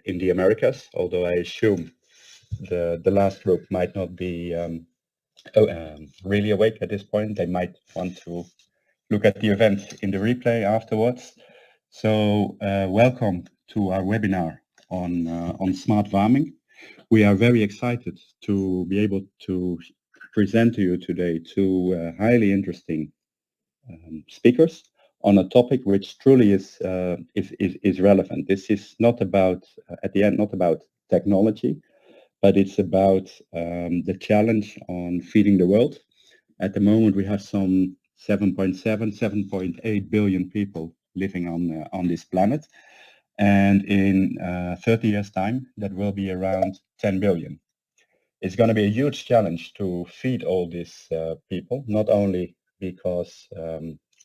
in the Americas, although I assume the last group might not be really awake at this point. They might want to look at the event in the replay afterwards. So welcome to our webinar on smart farming. We are very excited to be able to present to you today two highly interesting speakers on a topic which truly is relevant. This is not about, at the end, not about technology, but it's about the challenge on feeding the world. At the moment, we have some 7.8 billion people living on this planet. And in 30 years' time, that will be around 10 billion. It's going to be a huge challenge to feed all these people, not only because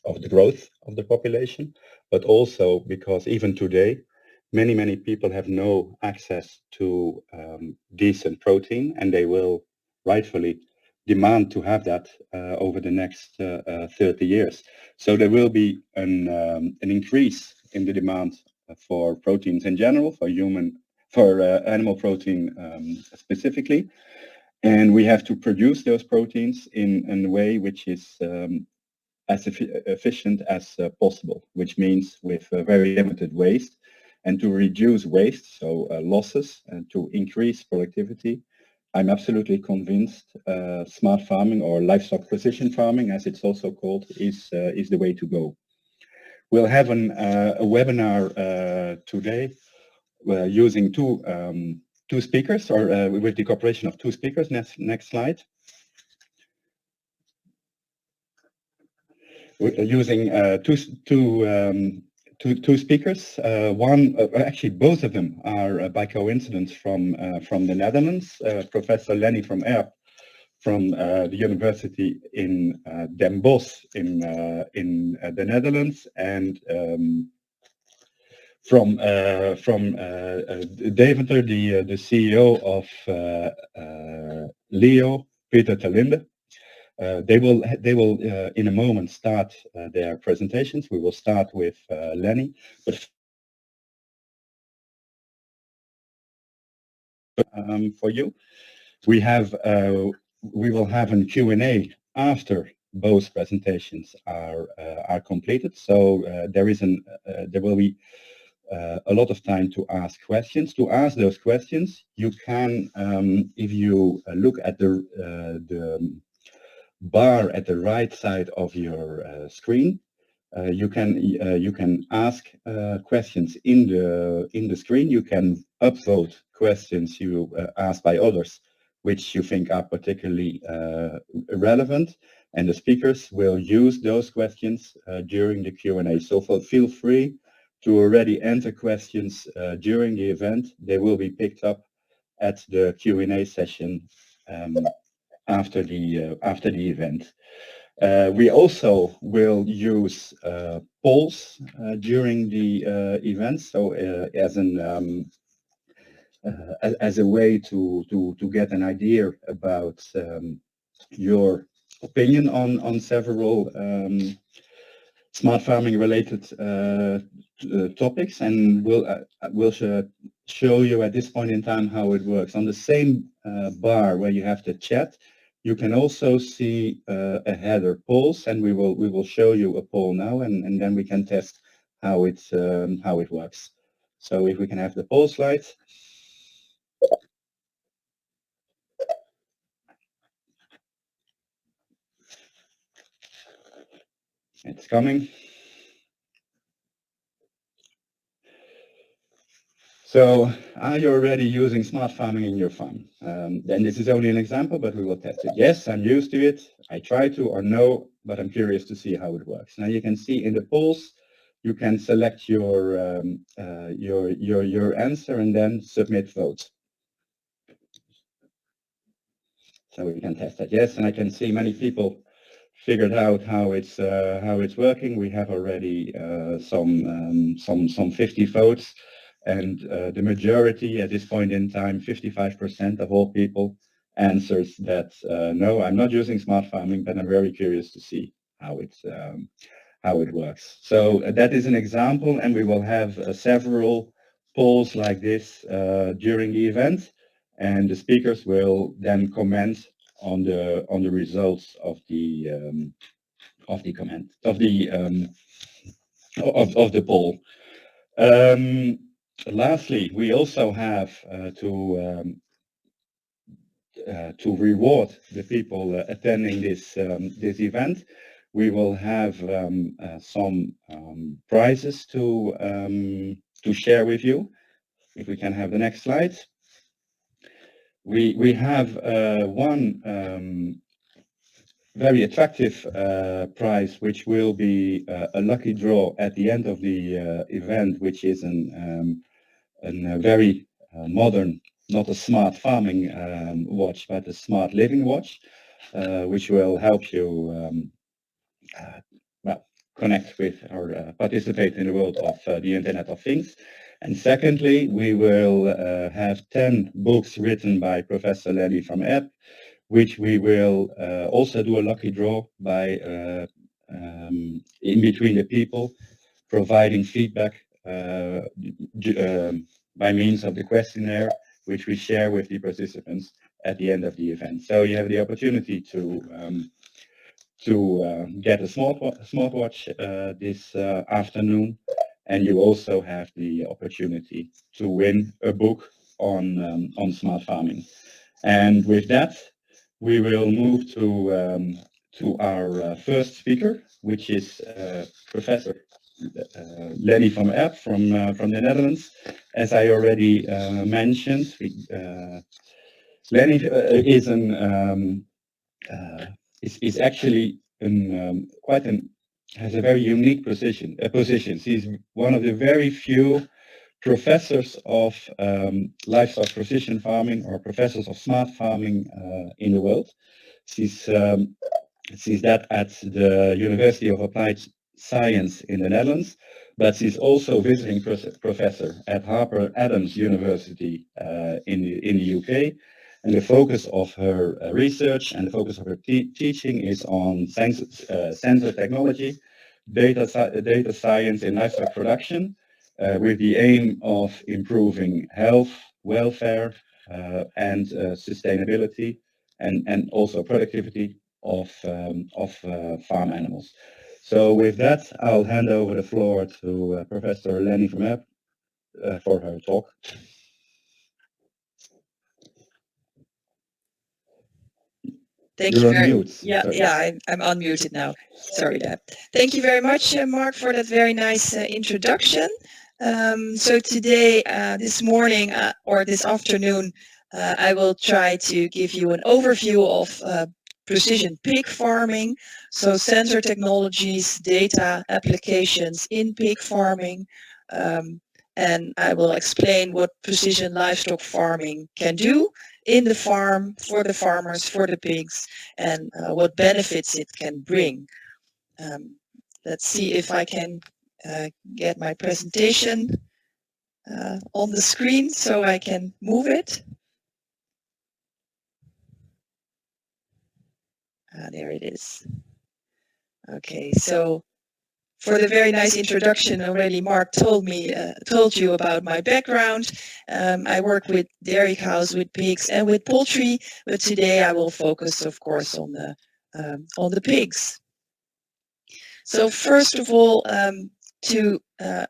of the growth of the population, but also because even today, many people have no access to decent protein, and they will rightfully demand to have that over the next 30 years. So there will be an increase in the demand for proteins in general, for animal protein specifically. And we have to produce those proteins in a way which is as efficient as possible, which means with very limited waste. And to reduce waste, so losses, and to increase productivity, I'm absolutely convinced smart farming, or livestock precision farming, as it's also called, is the way to go. We'll have a webinar today using two speakers, or with the cooperation of two speakers. Next slide. We're using two speakers. Actually, both of them are by coincidence from the Netherlands. Professor Lenny from Erp from the University in Den Bosch in the Netherlands, and from Deventer, the CEO of Leo, Peter Talinde. They will in a moment start their presentations. We will start with Lenny, but for you, we will have a Q&A after both presentations are completed. So there will be a lot of time to ask questions. To ask those questions, you can, if you look at the bar at the right side of your screen, you can ask questions in the screen. You can upvote questions you asked by others, which you think are particularly relevant, and the speakers will use those questions during the Q&A. So feel free to already enter questions during the event. They will be picked up at the Q&A session after the event. We also will use polls during the event, so as a way to get an idea about your opinion on several smart farming related topics, and we'll show you at this point in time how it works. On the same bar where you have the chat, you can also see a header polls, and we will show you a poll now, and then we can test how it works. So if we can have the poll slides. It's coming. So are you already using smart farming in your farm? Then this is only an example, but we will test it. Yes, I'm used to it. I try to, or no, but I'm curious to see how it works. Now you can see in the polls, you can select your answer and then submit votes. So we can test that. Yes, and I can see many people figured out how it's working. We have already some 50 votes. And the majority at this point in time, 55% of all people answers that no, I'm not using smart farming, but I'm very curious to see how it works. So that is an example, and we will have several polls like this during the event, and the speakers will then comment on the results of the comment of the poll. Lastly, we also have to reward the people attending this event. We will have some prizes to share with you. If we can have the next slide. We have one very attractive prize, which will be a lucky draw at the end of the event, which is a very modern, not a smart farming watch, but a smart living watch, which will help you well, connect with or participate in the world of the Internet of Things. And secondly, we will have 10 books written by Professor Lenny from Epp, which we will also do a lucky draw by in between the people, providing feedback by means of the questionnaire, which we share with the participants at the end of the event. So you have the opportunity to get a smartwatch this afternoon, and you also have the opportunity to win a book on smart farming. And with that, we will move to our first speaker, which is Professor Lenny van Epp from the Netherlands. As I already mentioned, Lenny is actually has a very unique position. He's one of the very few professors of livestock precision farming or professors of smart farming in the world. She's that at the University of Applied Science in the Netherlands, but she's also visiting professor at Harper Adams University in the UK. And the focus of her research and the focus of her teaching is on sensor technology, data science in livestock production, with the aim of improving health, welfare, and sustainability, and also productivity of farm animals. So with that, I'll hand over the floor to Professor Lenny van Epp for her talk. Thank you very much. Yeah, I'm unmuted now. Sorry that. Thank you very much, Mark, for that very nice introduction. So today, this morning or this afternoon, I will try to give you an overview of precision pig farming, so sensor technologies, data applications in pig farming, and I will explain what precision livestock farming can do in the farm, for the farmers, for the pigs, and what benefits it can bring. Let's see if I can get my presentation on the screen so I can move it. There it is. Okay, so for the very nice introduction already, Mark told you about my background. I work with dairy cows, with pigs, and with poultry, but today I will focus, of course, on the pigs. So first of all, to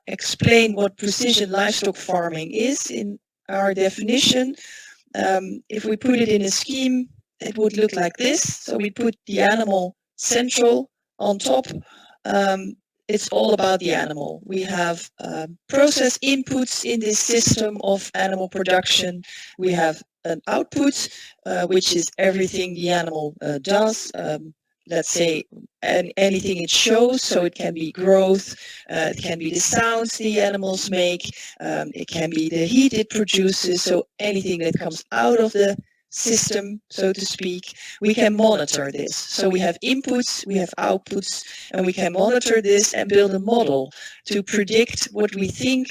explain what precision livestock farming is in our definition, if we put it in a scheme, it would look like this. So we put the animal central on top. It's all about the animal. We have process inputs in this system of animal production. We have an output, which is everything the animal does. Let's say anything it shows, so it can be growth, it can be the sounds the animals make, it can be the heat it produces, so anything that comes out of the system, so to speak, we can monitor this. So we have inputs, we have outputs, and we can monitor this and build a model to predict what we think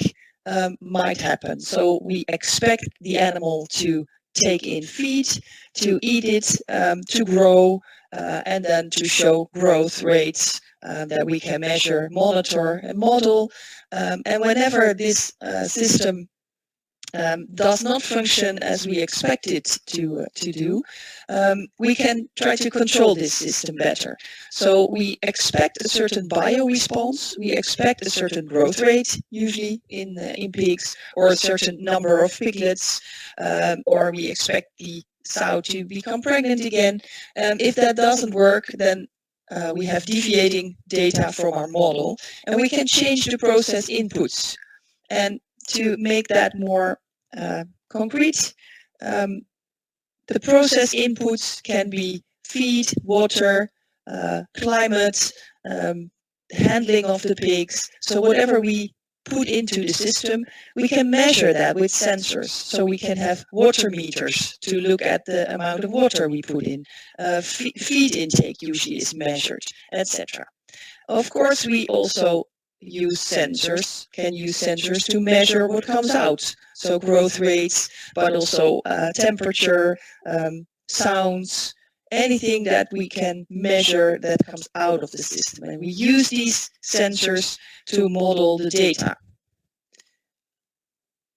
might happen. So we expect the animal to take in feed, to eat it, to grow, and then to show growth rates that we can measure, monitor, and model. And whenever this system does not function as we expect it to do, we can try to control this system better. So we expect a certain bio-response, we expect a certain growth rate, usually in pigs, or a certain number of piglets, or we expect the sow to become pregnant again. If that doesn't work, then we have deviating data from our model, and we can change the process inputs. And to make that more concrete, the process inputs can be feed, water, climate, handling of the pigs. So whatever we put into the system, we can measure that with sensors. So we can have water meters to look at the amount of water we put in. Feed intake usually is measured, etc. Of course, we also can use sensors to measure what comes out. So growth rates, but also temperature, sounds, anything that we can measure that comes out of the system. And we use these sensors to model the data.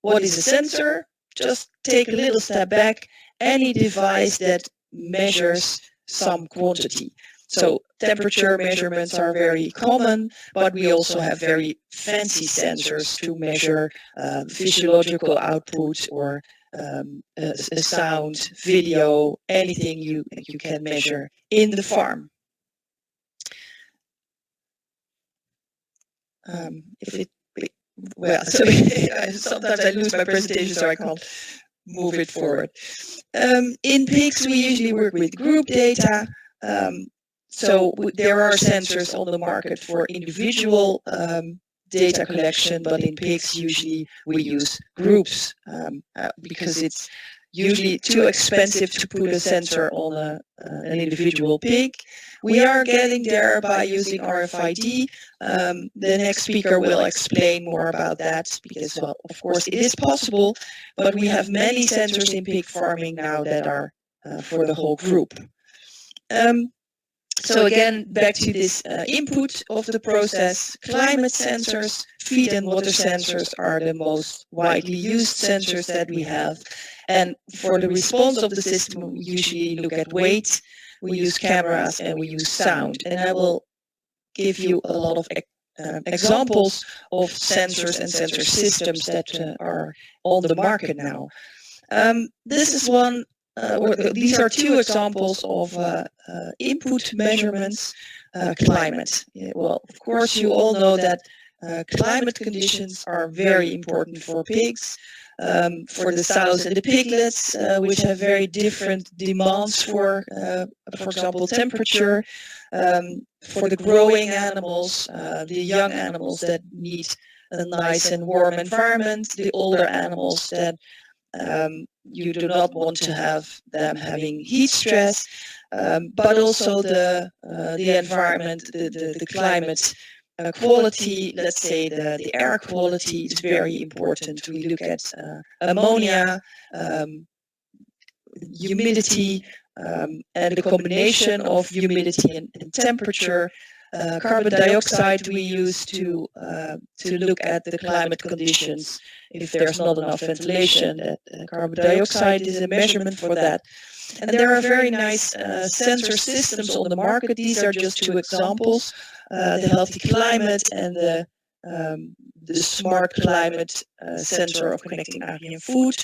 What is a sensor? Just take a little step back. Any device that measures some quantity. So temperature measurements are very common, but we also have very fancy sensors to measure physiological output or a sound, video, anything you can measure in the farm. Sometimes I lose my presentation, so I can't move it forward. In pigs, we usually work with group data. So there are sensors on the market for individual data collection, but in pigs usually we use groups because it's usually too expensive to put a sensor on an individual pig. We are getting there by using RFID. The next speaker will explain more about that because, well, of course, it is possible, but we have many sensors in pig farming now that are for the whole group. So again, back to this input of the process, climate sensors, feed and water sensors are the most widely used sensors that we have. And for the response of the system, we usually look at weight, we use cameras, and we use sound. And I will give you a lot of examples of sensors and sensor systems that are on the market now. This is one. These are two examples of input measurements. Climate. Well, of course, you all know that climate conditions are very important for pigs, for the sows and the piglets, which have very different demands for example, temperature. For the growing animals, the young animals that need a nice and warm environment, the older animals that you do not want to have them having heat stress, but also the environment, the climate quality, let's say the air quality is very important. We look at ammonia, humidity, and the combination of humidity and temperature. Carbon dioxide we use to look at the climate conditions. If there's not enough ventilation, carbon dioxide is a measurement for that. And there are very nice sensor systems on the market. These are just two examples: the Healthy Climate and the Smart Climate sensor of Connecting Agri and Food.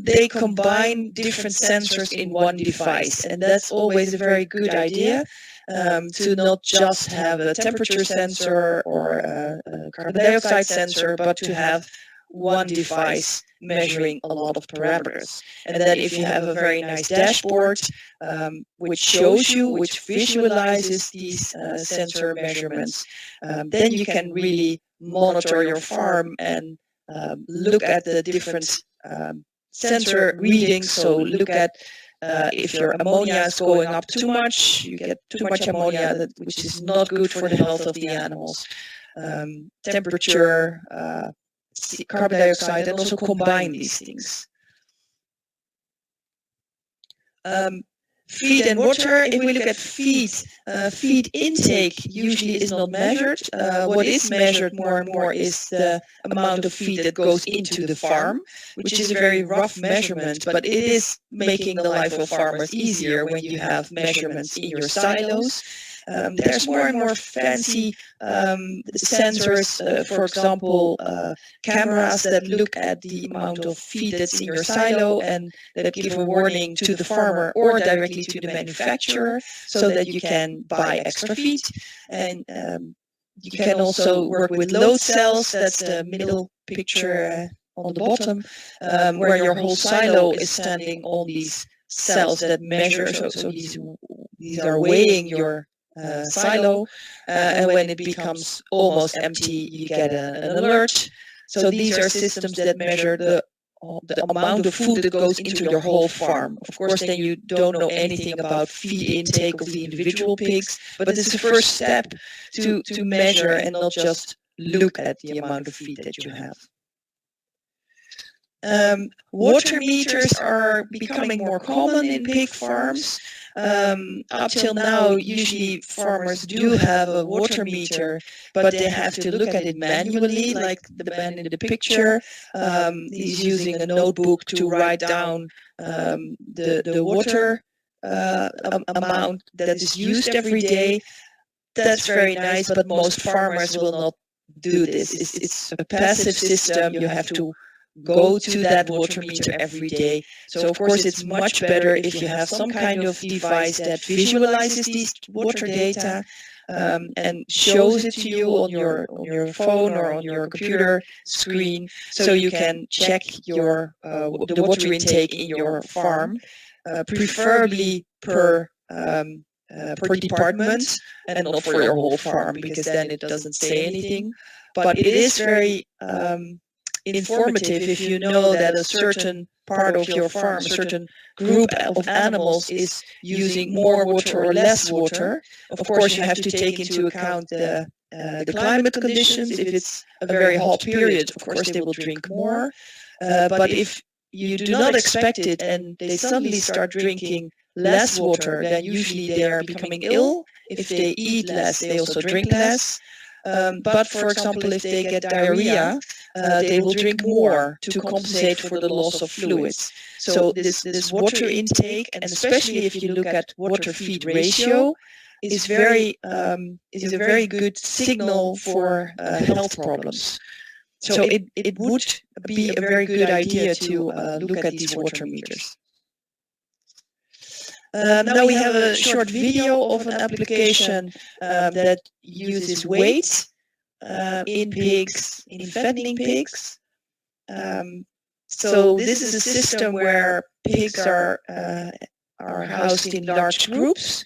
They combine different sensors in one device, and that's always a very good idea. To not just have a temperature sensor or a carbon dioxide sensor, but to have one device measuring a lot of parameters. And then if you have a very nice dashboard which shows you, which visualizes these sensor measurements, then you can really monitor your farm and look at the different sensor readings. So look at if your ammonia is going up too much, you get too much ammonia, which is not good for the health of the animals. Temperature, carbon dioxide, and also combine these things. feed and water. If we look at feed, feed intake usually is not measured. What is measured more and more is the amount of feed that goes into the farm, which is a very rough measurement, but it is making the life of farmers easier when you have measurements in your silos. There's more and more fancy sensors, for example, cameras that look at the amount of feed that's in your silo and that give a warning to the farmer or directly to the manufacturer so that you can buy extra feed. And you can also work with load cells. That's the middle picture on the bottom, where your whole silo is standing on these cells that measure. So these are weighing your silo, and when it becomes almost empty, you get an alert. So these are systems that measure the amount of food that goes into your whole farm. Of course, then you don't know anything about feed intake of the individual pigs, but it's the first step to measure and not just look at the amount of feed that you have. Water meters are becoming more common in pig farms. Up till now, usually farmers do have a water meter, but they have to look at it manually, like the man in the picture. He's using a notebook to write down the water amount that is used every day. That's very nice, but most farmers will not do this. It's a passive system. You have to go to that water meter every day. So of course it's much better if you have some kind of device that visualizes these water data and shows it to you on your phone or on your computer screen, so you can check your the water intake in your farm, preferably per department and not for your whole farm, because then it doesn't say anything. But it is very informative if you know that a certain part of your farm, a certain group of animals is using more water or less water. Of course, you have to take into account the climate conditions. If it's a very hot period, of course, they will drink more. But if you do not expect it and they suddenly start drinking less water, then usually they are becoming ill. If they eat less, they also drink less. But for example, if they get diarrhea, they will drink more to compensate for the loss of fluids. So this water intake, and especially if you look at water feed ratio, is a very good signal for health problems. So it would be a very good idea to look at these water meters. Now we have a short video of an application that uses weight in pigs, in fattening pigs. So this is a system where pigs are housed in large groups,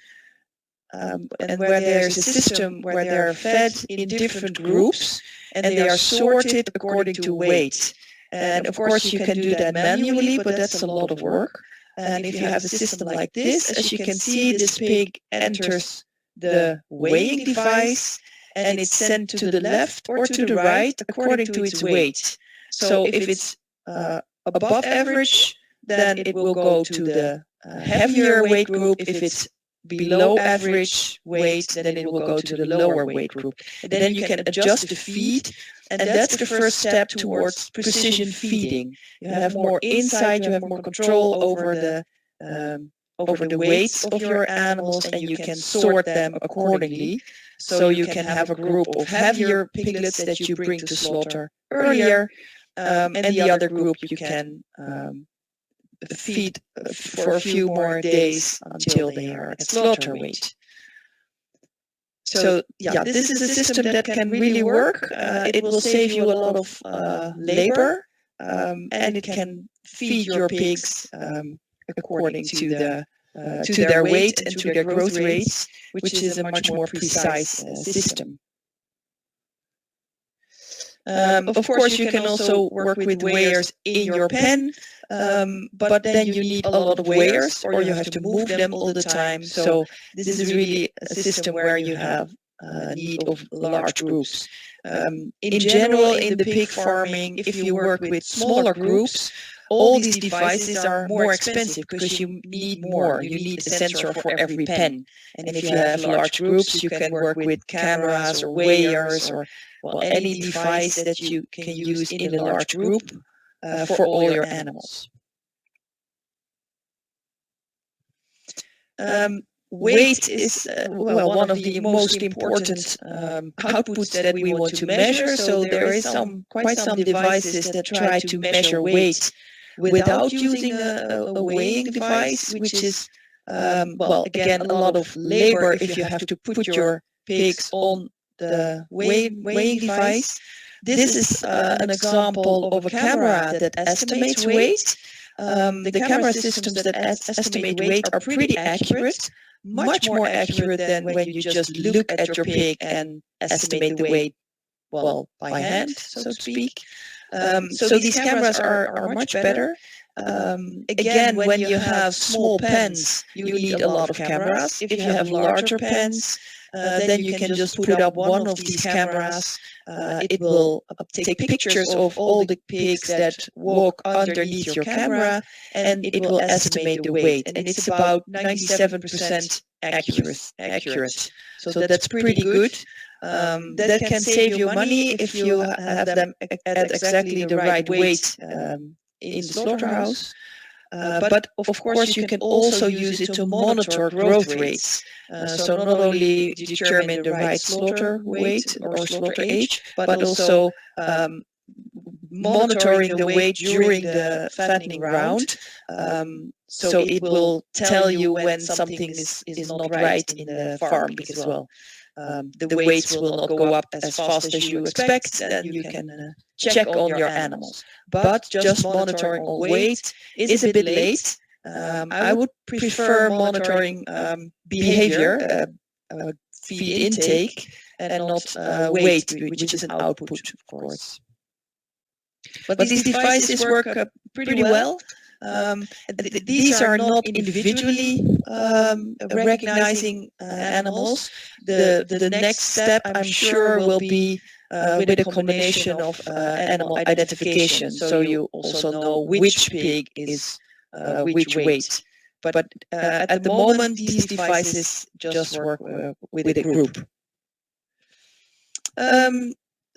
and where there's a system where they're fed in different groups, and they are sorted according to weight. And of course, you can do that manually, but that's a lot of work. And if you have a system like this, as you can see, this pig enters the weighing device and it's sent to the left or to the right according to its weight. So if it's above average, then it will go to the heavier weight group. If it's below average weight, then it will go to the lower weight group. And then you can adjust the feed, and that's the first step towards precision feeding. You have more insight, you have more control over the weights of your animals, and you can sort them accordingly. So you can have a group of heavier piglets that you bring to slaughter earlier, and the other group you can feed for a few more days until they are at slaughter weight. So yeah, this is a system that can really work. It will save you a lot of labor, and it can feed your pigs according to their weight and to their growth rates, which is a much more precise system. Of course, you can also work with weighers in your pen, but then you need a lot of weighers, or you have to move them all the time. So this is really a system where you have need of large groups. In general, in the pig farming, if you work with smaller groups, all these devices are more expensive because you need more. You need a sensor for every pen. And if you have large groups, you can work with cameras or weighers or any device that you can use in a large group for all your animals. Weight is one of the most important outputs that we want to measure. So there is quite some devices that try to measure weight without using a weighing device, which is again a lot of labor if you have to put your pigs on the weighing device. This is an example of a camera that estimates weight. The camera systems that estimate weight are pretty accurate, much more accurate than when you just look at your pig and estimate the weight, by hand, so to speak. So these cameras are much better. Again, when you have small pens, you need a lot of cameras. If you have larger pens, then you can just put up one of these cameras. It will take pictures of all the pigs that walk underneath your camera, and it will estimate the weight. And it's about 97% accurate. So that's pretty good. That can save you money if you have them at exactly the right weight in the slaughterhouse. But of course, you can also use it to monitor growth rates. So not only determine the right slaughter weight or slaughter age, but also monitoring the weight during the fattening round. So it will tell you when something is not right in the farm, because the weights will not go up as fast as you expect. Then you can check on your animals. But just monitoring on weight is a bit late. I would prefer monitoring behavior, feed intake, and not weight, which is an output, of course. But these devices work pretty well. These are not individually recognizing animals. The next step, I'm sure, will be with a combination of animal identification. So you also know which pig is which weight. But at the moment, these devices just work with a group.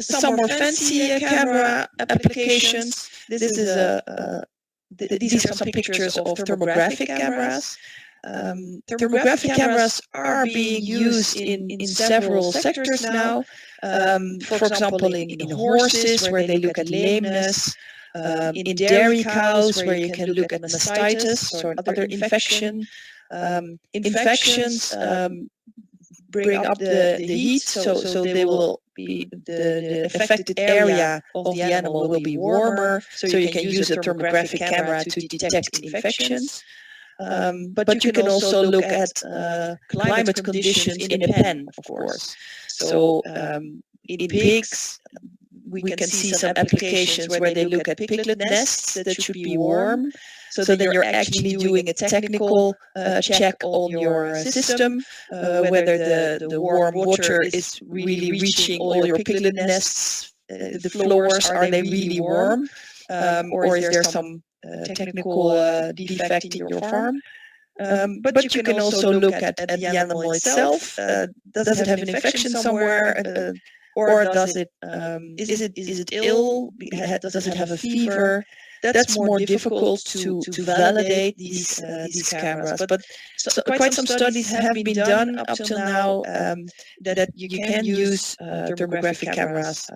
Some more fancy camera applications. These are some pictures of thermographic cameras. Thermographic cameras are being used in several sectors now. For example, in horses, where they look at lameness. In dairy cows, where you can look at mastitis or other infection. Infections bring up the heat, so they will be the affected area of the animal will be warmer, so you can use a thermographic camera to detect infections. But you can also look at climate conditions in a pen, of course. So in pigs, we can see some applications where they look at piglet nests that should be warm. So then you're actually doing a technical check on your system, whether the warm water is really reaching all your piglet nests. The floors, are they really warm? Or is there some technical defect in your farm? But you can also look at the animal itself. Does it have an infection somewhere? Or does it is it ill? Does it have a fever? That's more difficult to validate these cameras. But quite some studies have been done up till now that you can use thermographic cameras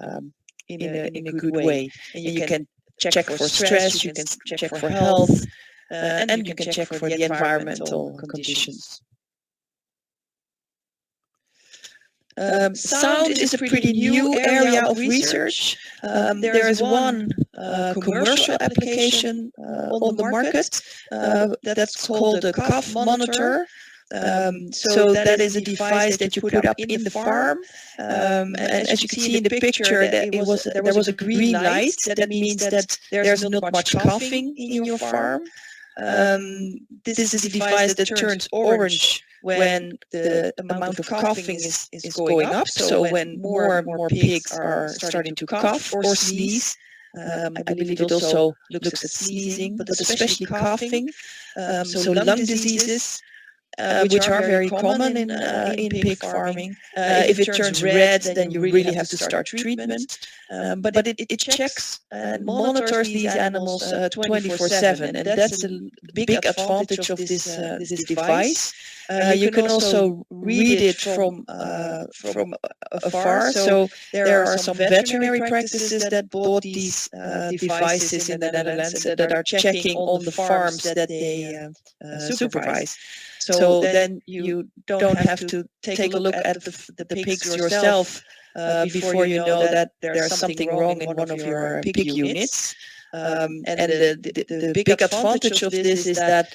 in a good way. And you can check for stress, you can check for health, and you can check for the environmental conditions. Sound is a pretty new area of research. There is one commercial application on the market that's called the cough monitor. So that is a device that you put up in the farm. And as you can see in the picture, that there was a green light. That means that there's not much coughing in your farm. This is a device that turns orange when the amount of coughing is going up. So when more and more pigs are starting to cough or sneeze, I believe it also looks at sneezing, but especially coughing. So lung diseases, which are very common in pig farming. If it turns red, then you really have to start treatment. But it checks and monitors these animals 24/7, and that's a big advantage of this device. You can also read it from afar. So there are some veterinary practices that bought these devices in the Netherlands that are checking on the farms that they supervise. So then you don't have to take a look at the pigs yourself before you know that there's something wrong in one of your pig units. And the big advantage of this is that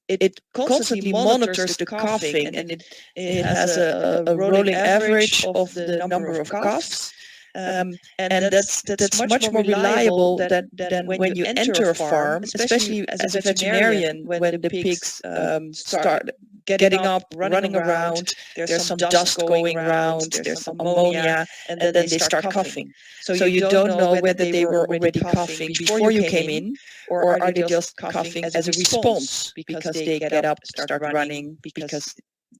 it constantly monitors the coughing, and it has a rolling average of the number of coughs. And that's much more reliable than when you enter a farm, especially as a veterinarian, when the pigs start getting up, running around. There's some dust going around, there's some ammonia, and then they start coughing. So you don't know whether they were already coughing before you came in, or are they just coughing as a response because they get up, start running, because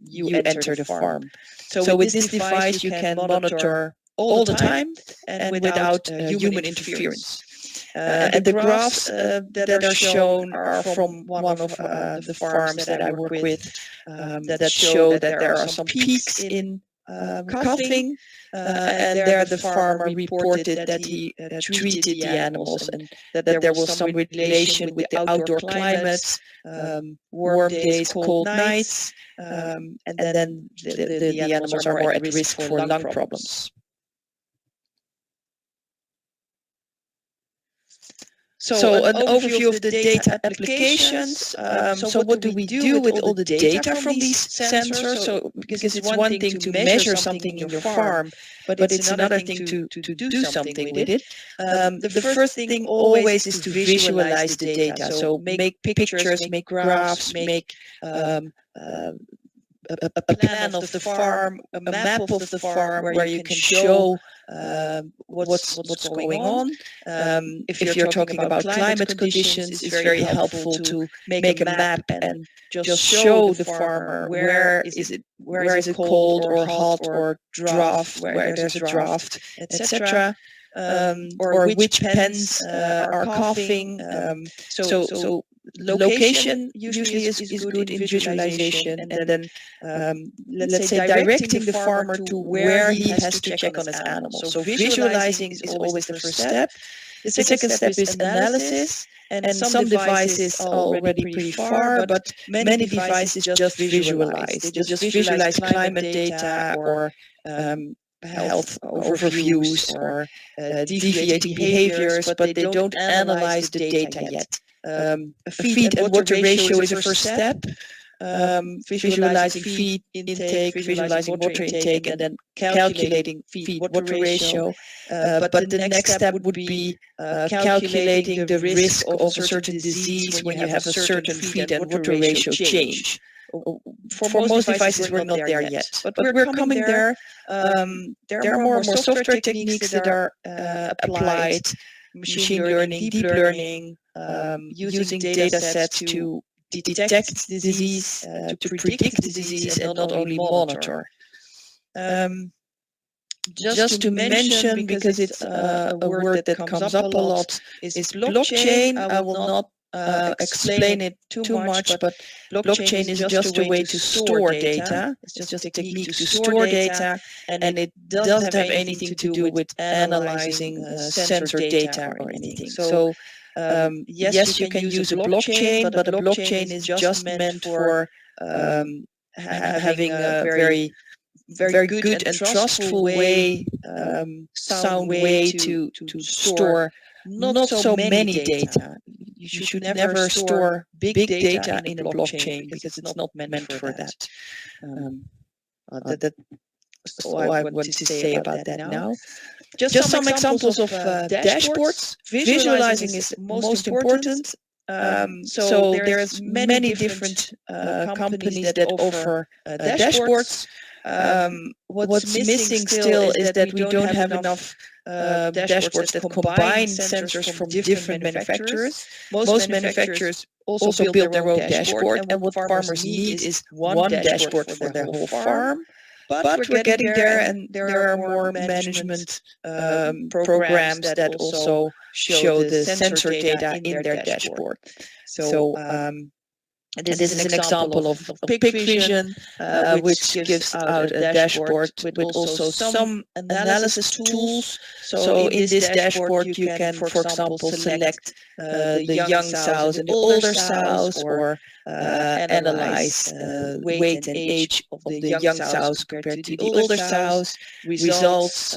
you enter the farm. So with this device, you can monitor all the time and without human interference. And the graphs that are shown are from one of the farms that I work with that show that there are some peaks in coughing, and there the farmer reported that he treated the animals, and that there was some relation with the outdoor climate, warm days, cold nights, and then the animals are more at risk for lung problems. So an overview of the data applications. So what do we do with all the data from these sensors? So because it's one thing to measure something in your farm, but it's another thing to do something with it. The first thing always is to visualize the data. So make pictures, make graphs, make a plan of the farm, a map of the farm where you can show what's going on. If you're talking about climate conditions, it's very helpful to make a map and just show the farmer where is it cold or hot or draft, where there's a draft, etc. Or which pens are coughing. So location usually is good in visualization, and then let's say directing the farmer to where he has to check on his animals. So visualizing is always the first step. The second step is analysis, and some devices are already pretty far, but many devices just visualize. They just visualize climate data or health overviews or deviating behaviors, but they don't analyze the data yet. Feed and water ratio is a first step. Visualizing feed intake, visualizing water intake, and then calculating feed water ratio. But the next step would be calculating the risk of a certain disease when you have a certain feed and water ratio change. For most devices, we're not there yet, but we're coming there. There are more and more software techniques that are applied, machine learning, deep learning, using data sets to detect disease, to predict disease, and not only monitor. Just to mention, because it's a word that comes up a lot, is blockchain. I will not explain it too much, but blockchain is just a way to store data. It's just a technique to store data, and it doesn't have anything to do with analyzing sensor data or anything. So yes, you can use a blockchain, but a blockchain is just meant for having a very good and trustful way, sound way to store not so many data. You should never store big data in a blockchain because it's not meant for that. That's all I want to say about that now. Just some examples of dashboards. Visualizing is most important. So there's many different companies that offer dashboards. What's missing still is that we don't have enough dashboards that combine sensors from different manufacturers. Most manufacturers also build their own dashboard, and what farmers need is one dashboard for their whole farm. But we're getting there, and there are more management programs that also show the sensor data in their dashboard. So this is an example of Pig Vision, which gives out a dashboard with also some analysis tools. So in this dashboard, you can, for example, select the young sows and the older sows, or analyze weight and age of the young sows compared to the older sows, results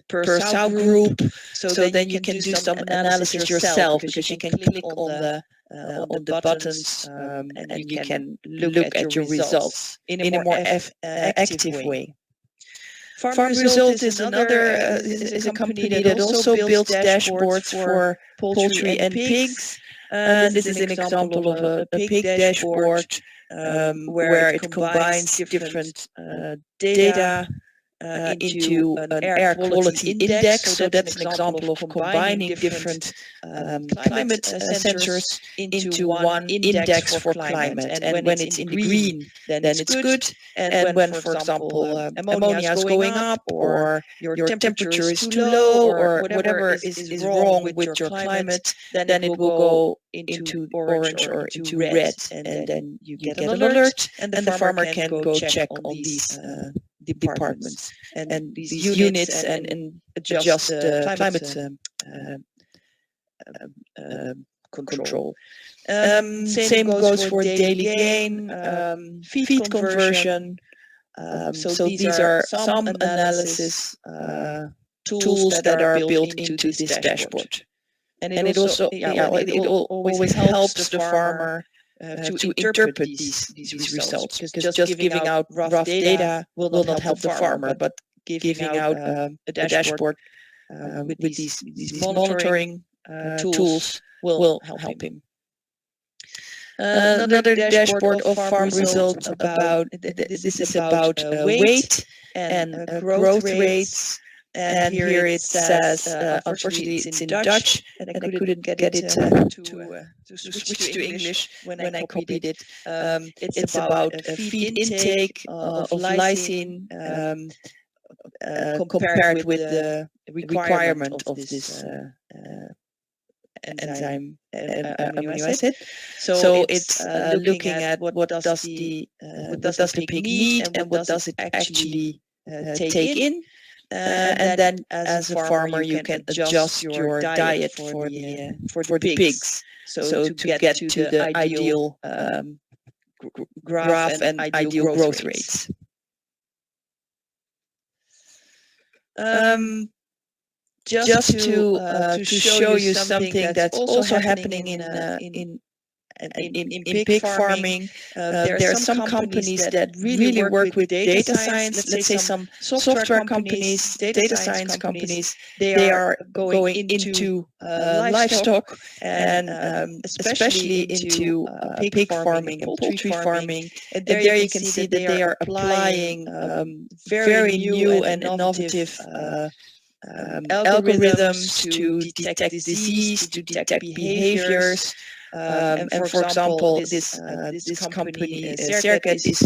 per sow group. So then you can do some analysis yourself, because you can click on the buttons, and you can look at your results in a more active way. Farm Result is is a company that also builds dashboards for poultry and pigs. This is an example of a pig dashboard where it combines different data into an air quality index. So that's an example of combining different climate sensors into one index for climate. And when it's in green, then it's good. And when, for example, ammonia is going up, or your temperature is too low, or whatever is wrong with your climate, then it will go into orange or into red. And then you get an alert, and the farmer can go check on these departments and these units and adjust the climate control. Same goes for daily gain, feed conversion. So these are some analysis tools that are built into this dashboard. And it also always helps the farmer to interpret these results, because just giving out rough data will not help the farmer, but giving out a dashboard with these monitoring tools will help him. Another dashboard of Farm Result this is about weight and growth rates. And here it says, unfortunately, it's in Dutch, and I couldn't get it to switch to English when I copied it. It's about feed intake of lysine compared with the requirement of this enzyme amino acid. So it's looking at what does the pig need, and what does it actually take in. And then as a farmer, you can adjust your diet for the pigs. So to get to the ideal graph and ideal growth rates. Just to show you something that's also happening in pig farming, there are some companies that really work with data science. Let's say some software companies, data science companies, they are going into livestock, and especially into pig farming and poultry farming. And there you can see that they are applying very new and innovative algorithms to detect disease, to detect behaviors. And for example, this company, Circuit, is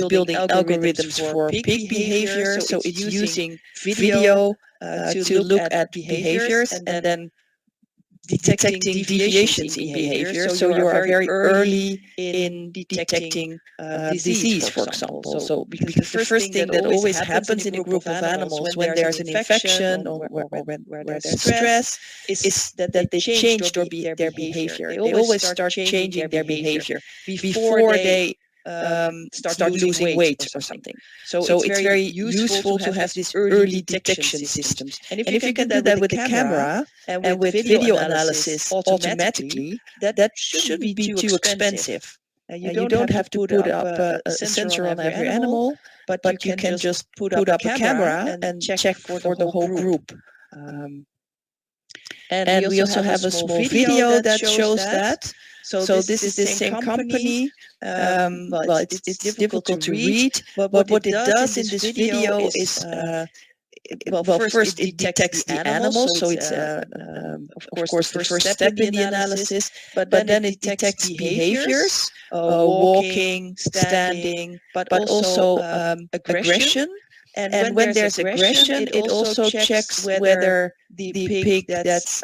building algorithms for pig behavior. So it's using video to look at behaviors, and then detecting deviations in behavior. So you are very early in detecting disease, for example. So because the first thing that always happens in a group of animals when there's an infection or where there's stress is that they change their behavior. They always start changing their behavior before they start losing weight or something. So it's very useful to have this early detection systems. And if you can do that with a camera and with video analysis automatically, that shouldn't be too expensive. You don't have to put up a sensor on every animal, but you can just put up a camera and check for the whole group. And we also have a small video that shows that. So this is the same company. Well, it's difficult to read, but what it does in this video is first it detects the animal, so it's of course the first step in the analysis. But then it detects behaviors, walking, standing, but also aggression. And when there's aggression, it also checks whether the pig that's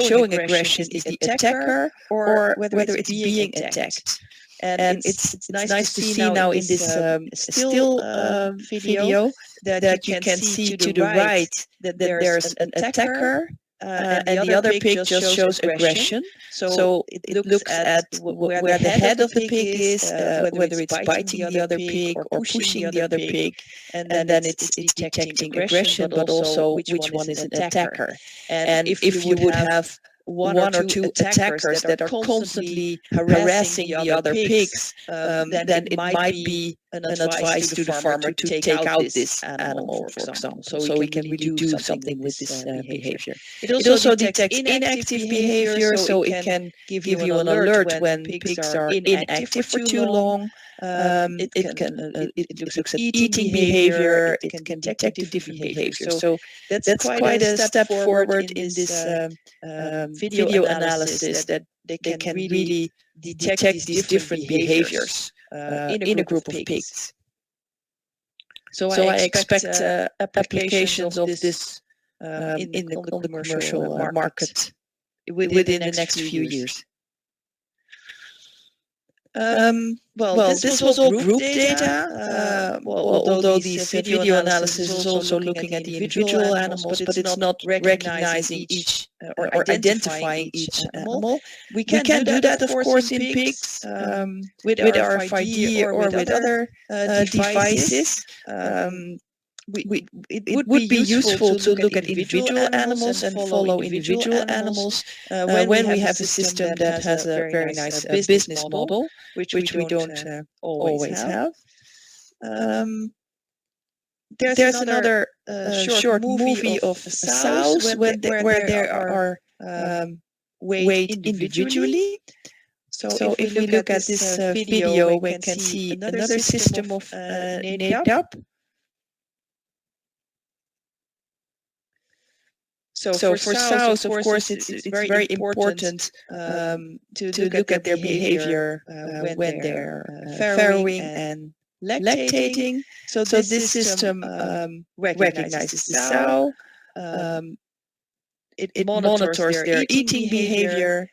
showing aggression is the attacker or whether it's being attacked. And it's nice to see now in this still video that you can see to the right that there's an attacker, and the other pig just shows aggression. So it looks at where the head of the pig is, whether it's biting the other pig or pushing the other pig, and then it's detecting aggression, but also which one is an attacker. And if you would have one or two attackers that are constantly harassing the other pigs, then it might be an advice to the farmer to take out this animal, for example, so he can really do something with this behavior. It also detects inactive behavior, so it can give you an alert when pigs are inactive for too long. It looks at eating behavior, it can detect different behaviors. So that's quite a step forward in this video analysis, that they can really detect these different behaviors in a group of pigs. So I expect applications of this on the commercial market within the next few years. This was all group data. Although this video analysis is also looking at the individual animals, but it's not recognizing each or identifying each animal. We can do that, of course, in pigs with RFID or with other devices. It would be useful to look at individual animals and follow individual animals when we have a system that has a very nice business model, which we don't always have. There's another short movie of sows where they are weighed individually. So if we look at this video, we can see another system of NADAP. So for sows, of course, it's very important to look at their behavior when they're farrowing and lactating. So this system recognizes the sow. It monitors their eating behavior,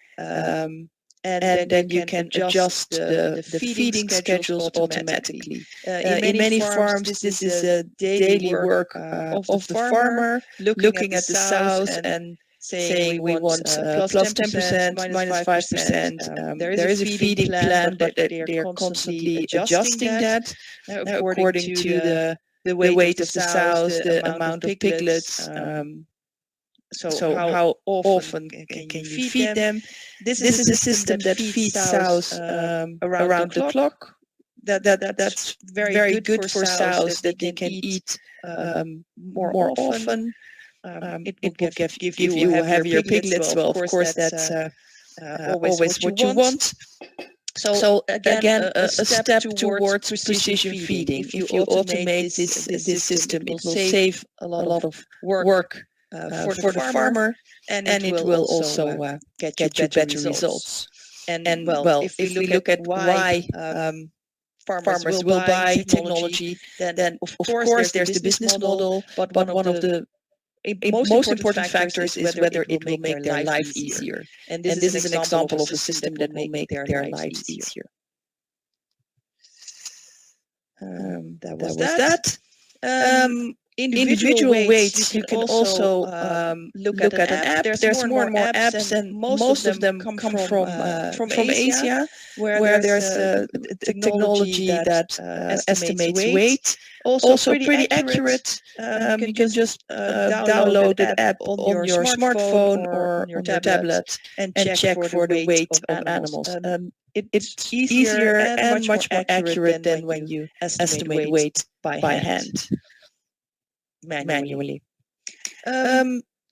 and then you can adjust the feeding schedules automatically. In many farms, this is a daily work of the farmer, looking at the sows and saying we want plus 10%, minus 5%. There is a feeding plan, but they are constantly adjusting that according to the weight of the sows, the amount of piglets. So how often can you feed them? This is a system that feeds sows around the clock. That's very good for sows, that they can eat more often. It will give you heavier piglets. Well, of course, that's always what you want. So again, a step towards precision feeding. If you automate this system, it will save a lot of work for the farmer, and it will also get you better results. And well, if we look at why farmers will buy technology, then of course there's the business model, but one of the most important factors is whether it will make their life easier. And this is an example of a system that will make their lives easier. That was that. Individual weights, you can also look at an app. There's more and more apps, and most of them come from Asia, where there's a technology that estimates weight. Also pretty accurate. You can just download the app on your smartphone or on your tablet and check for the weight of animals. It's easier and much more accurate than when you estimate weight by hand. Manually.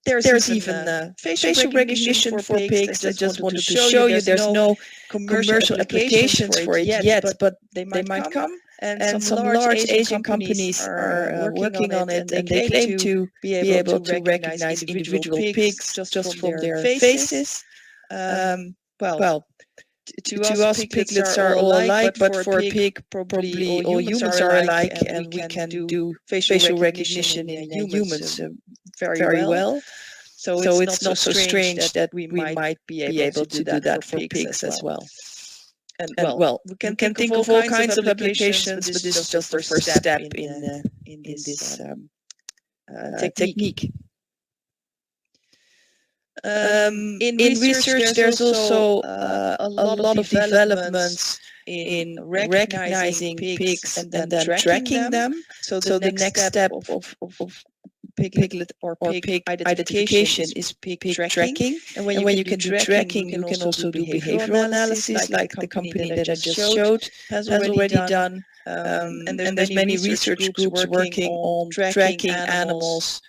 There's even facial recognition for pigs. I just wanted to show you there's no commercial applications for it yet, but they might come. And some large Asian companies are working on it, and they claim to be able to recognize individual pigs just from their faces. Well, to us, piglets are all alike, but for a pig, probably all humans are alike, and we can do facial recognition in humans very well. So it's not so strange that we might be able to do that for pigs as well. And well, we can think of all kinds of applications, but this is just the first step in this technique. In research, there's also a lot of developments in recognizing pigs and then tracking them. So the next step of piglet or pig identification is pig tracking. And when you can do tracking, you can also do behavioral analysis, like the company that I just showed has already done. And there's many research groups working on tracking animals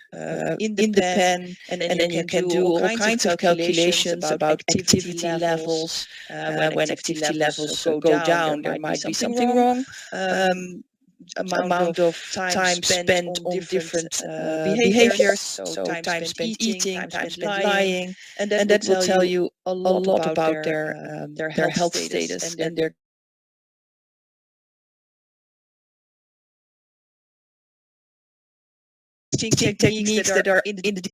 in the pen, and then you can do all kinds of calculations about activity levels. When activity levels go down, there might be something wrong. Amount of time spent on different behaviors, so time spent eating, time spent lying, and that will tell you a lot about their health status and their techniques that are in the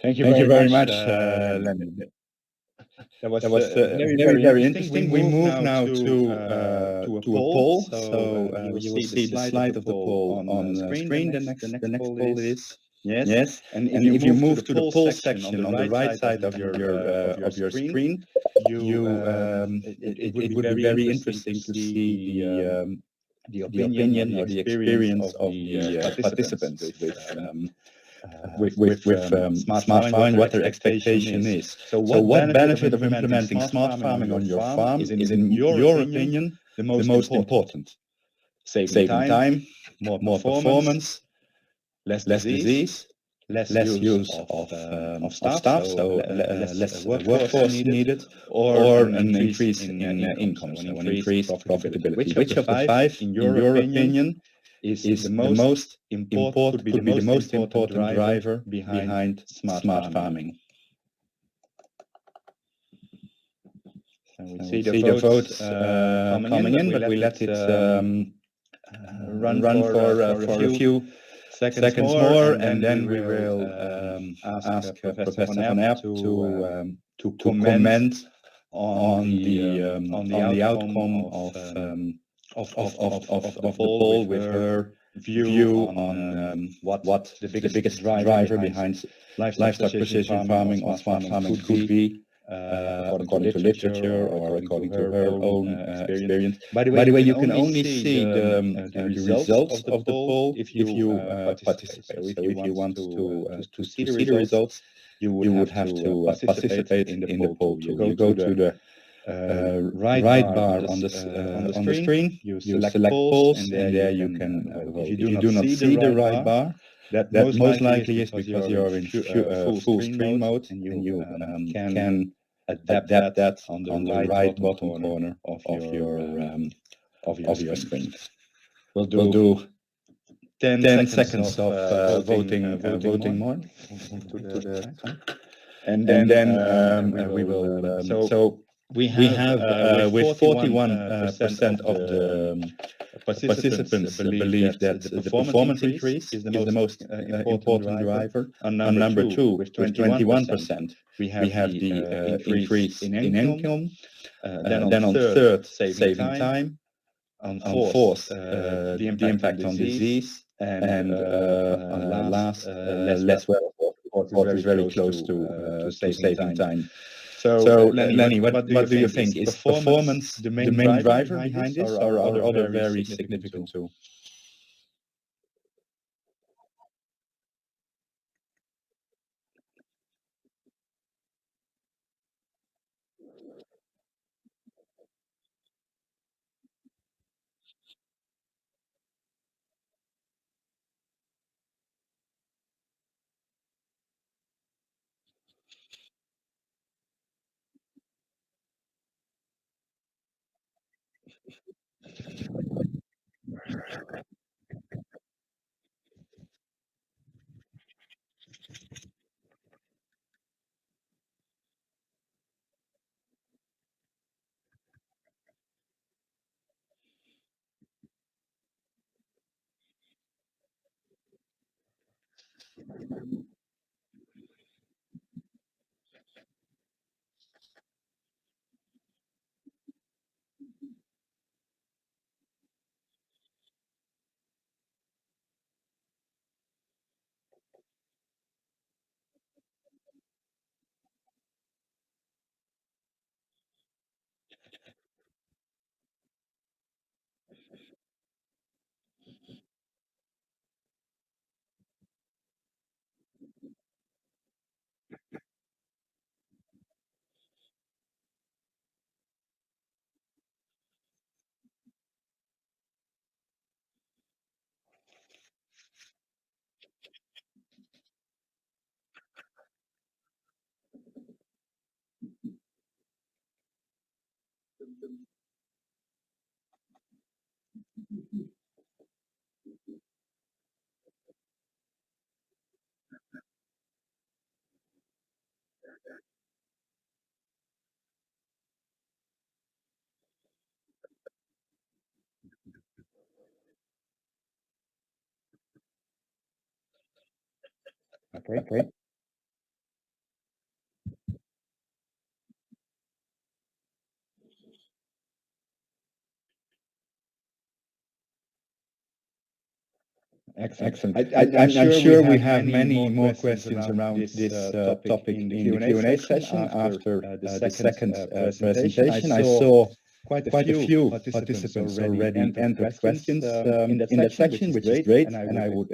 Thank you very much, Lenny. That was very interesting. We move now to a poll. So you will see the slide of the poll on the screen. The next poll is yes. And if you move to the poll section on the right side of your screen, it would be very interesting to see the opinion or the experience of the participants with smart farming, what their expectation is. So what benefit of implementing smart farming on your farm is in your opinion the most important? Saving time, more performance, less disease, less use of staff, so less workforce needed, or an increase in income, so an increased profitability. Which of the five, in your opinion, is the most important, could be the most important driver behind smart farming? And we see the votes coming in, but we let it run for a few seconds more, and then we will ask Professor Van Erp to comment on the outcome of the poll, with her view on what the biggest driver behind livestock precision farming or smart farming could be, according to literature or according to her own experience. By the way, you can only see the results of the poll if you participate. So if you want to see the results, you would have to participate in the poll tool. You go to the right bar on the screen. You select polls, and there you can vote. If you do not see the right bar, that most likely is because you're in full screen mode, and you can adapt that on the right bottom corner of your screen. We'll do 10 seconds of voting more into the time. And then we will. So we have with 41% of the participants believe that the performance increase is the most important driver. On number two, with 21%, we have the increase in income. Then on third, saving time. On fourth, the impact on disease. And on last, less what is very close to saving time. So Lenny, what do you think? Is performance the main driver behind this, or are other very significant too? Okay. Excellent. I'm sure we have many more questions around this topic in the Q&A session after the second presentation. I saw quite a few participants already entered questions in that section, which is great, and I would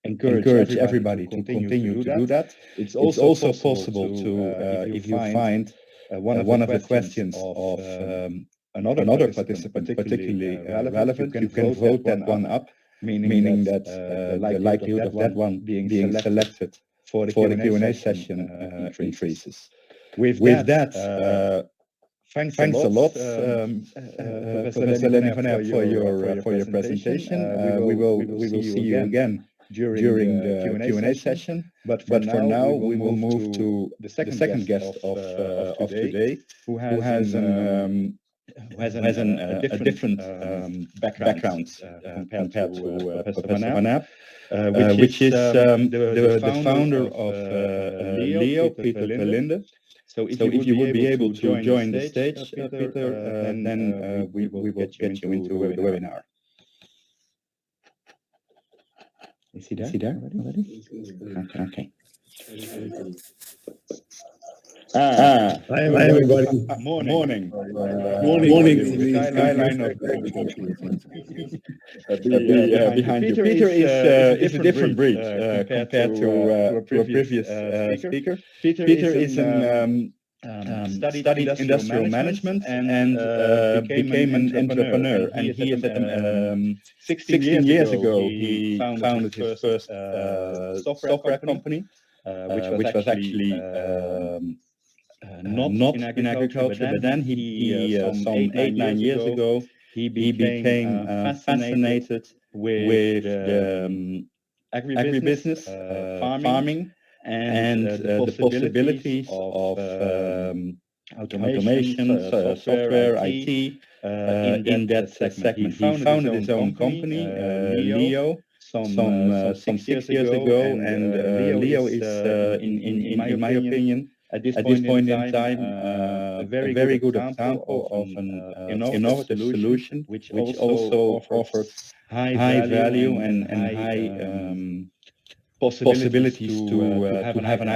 encourage everybody to continue to do that. It's also possible to, if you find one of the questions of another participant particularly relevant, you can vote that one up. meaning that the likelihood of that one being selected for the Q&A session increases. With that, thanks a lot, Professor Lenny van Erp, for your presentation. We will see you again during the Q&A session. But for now, we will move to the second guest of today, who has a different background compared to Professor van Erp, which is the founder of Leo, Peter Verlinde. So if you would be able to join the stage, Peter, then we will get you into the webinar. Is he there already? Okay. Hi everybody. Morning. Morning. Skyline of behind you. Peter is a different breed compared to a previous speaker. Peter is studied industrial management and became an entrepreneur. And he is 16 years ago he founded his first software company, which was actually not in agriculture, but then he some 8-9 years ago he became fascinated with the agribusiness, farming, and the possibilities of automation, software, IT in that segment. He founded his own company, Leo, some 6 years ago, and Leo is, in my opinion, at this point in time, a very good example of an innovative solution, which also offers high value and high possibilities to have an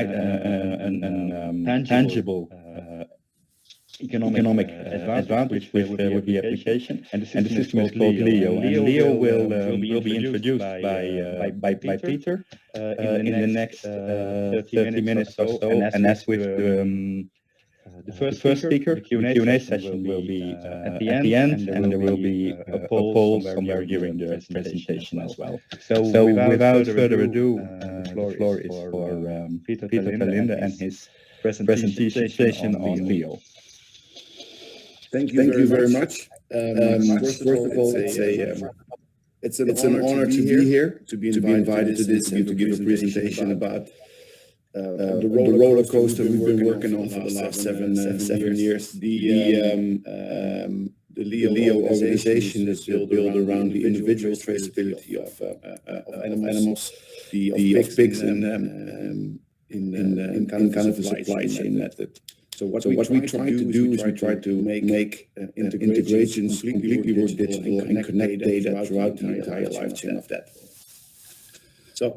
tangible economic advantage with the application. And the system is called Leo. And Leo will be introduced by Peter in the next 30 minutes or so. And as with the first speaker, the Q&A session will be at the end, and there will be a poll somewhere during the presentation as well. So without further ado, the floor is for Peter Verlinde and his presentation on Leo. Thank you very much. First of all, it's an honor to be here, to be invited to this and to give a presentation about the roller coaster we've been working on for the last seven years. The Leo organization is built around the individual traceability of animals, of pigs in kind of a supply chain method. So what we try to do is we try to make integrations completely work digital and connect data throughout the entire life chain of that. So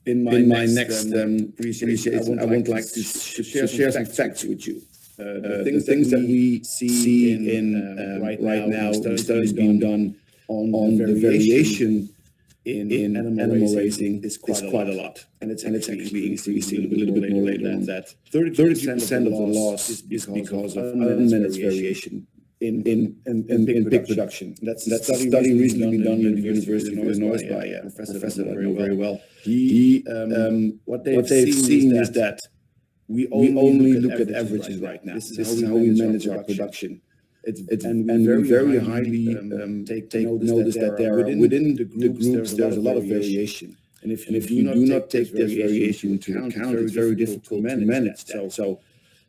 in my next presentation, I would like to share some facts with you. The things that we see in right now, studies being done on the variation in animal raising is quite a lot, and it's actually increasing a little bit more later on that. 30% of the loss is because of unmanaged variation in pig production. That's a study recently done at the University of Illinois by a professor that I know very well. What they've seen is that we only look at averages right now. This is how we manage our production. And we very highly take notice that there are within the groups there's a lot of variation. And if you do not take this variation into account, it's very difficult to manage that. So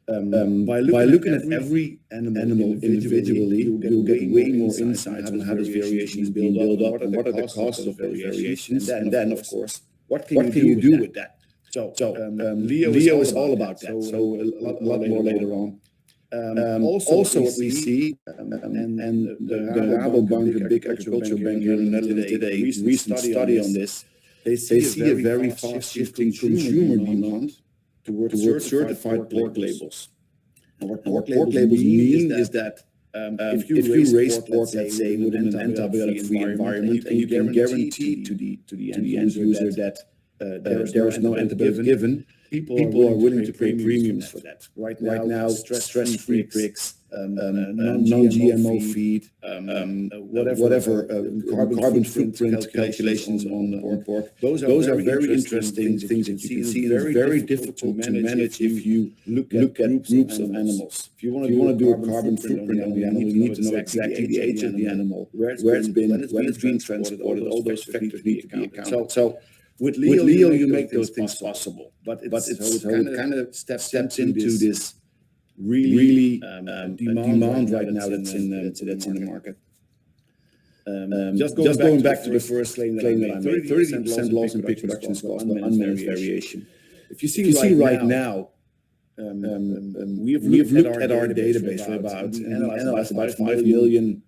by looking at every animal individually, you'll get way more insights on how this variation is being built up and what are the causes of those variations. And then, of course, what can you do with that? So Leo is all about that. So a lot more later on. Also what we see, and the Rabobank, a big agricultural bank here in the Netherlands today, recent study on this, they see a very fast shifting consumer demand towards certified pork labels. And what pork labels mean is that if you raise pork, let's say, within an antibiotic-free environment, and you can guarantee to the end user that there is no antibiotic given, people are willing to pay premiums for that. Right now, stress-free pigs non-GMO feed, whatever carbon footprint calculations on pork. Those are very interesting things that you can see, and it's very difficult to manage if you look at groups of animals. If you want to do a carbon footprint on the animal, you need to know exactly the age of the animal, where it's been, when it's been transported. All those factors need to be accounted. So with Leo, you make those things possible, but it kind of steps into this really demand right now that's in the market. Just going back to the first claim that I made, 30% loss in pig production is caused by unmanaged variation. If you see right now, we've looked at our database for analyzed about 5 million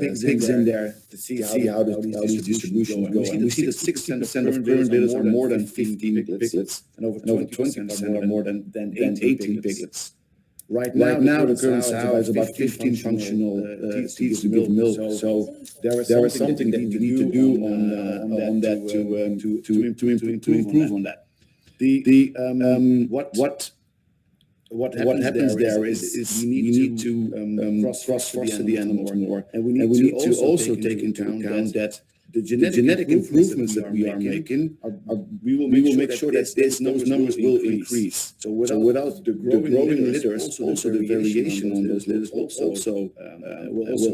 pigs in there to see how these distributions go. And we see that 60% of current litters are more than 15 piglets, and over 20% are more than 18 piglets. Right now, the current sow has about 15 functional teats to give milk. So there is something that we need to do on that to improve on that. What happens there is we need to cross-foster the animals more, and we need to also take into account that the genetic improvements that we are making, we will make sure that those numbers will increase. So without the growing litters, also the variation on those litters will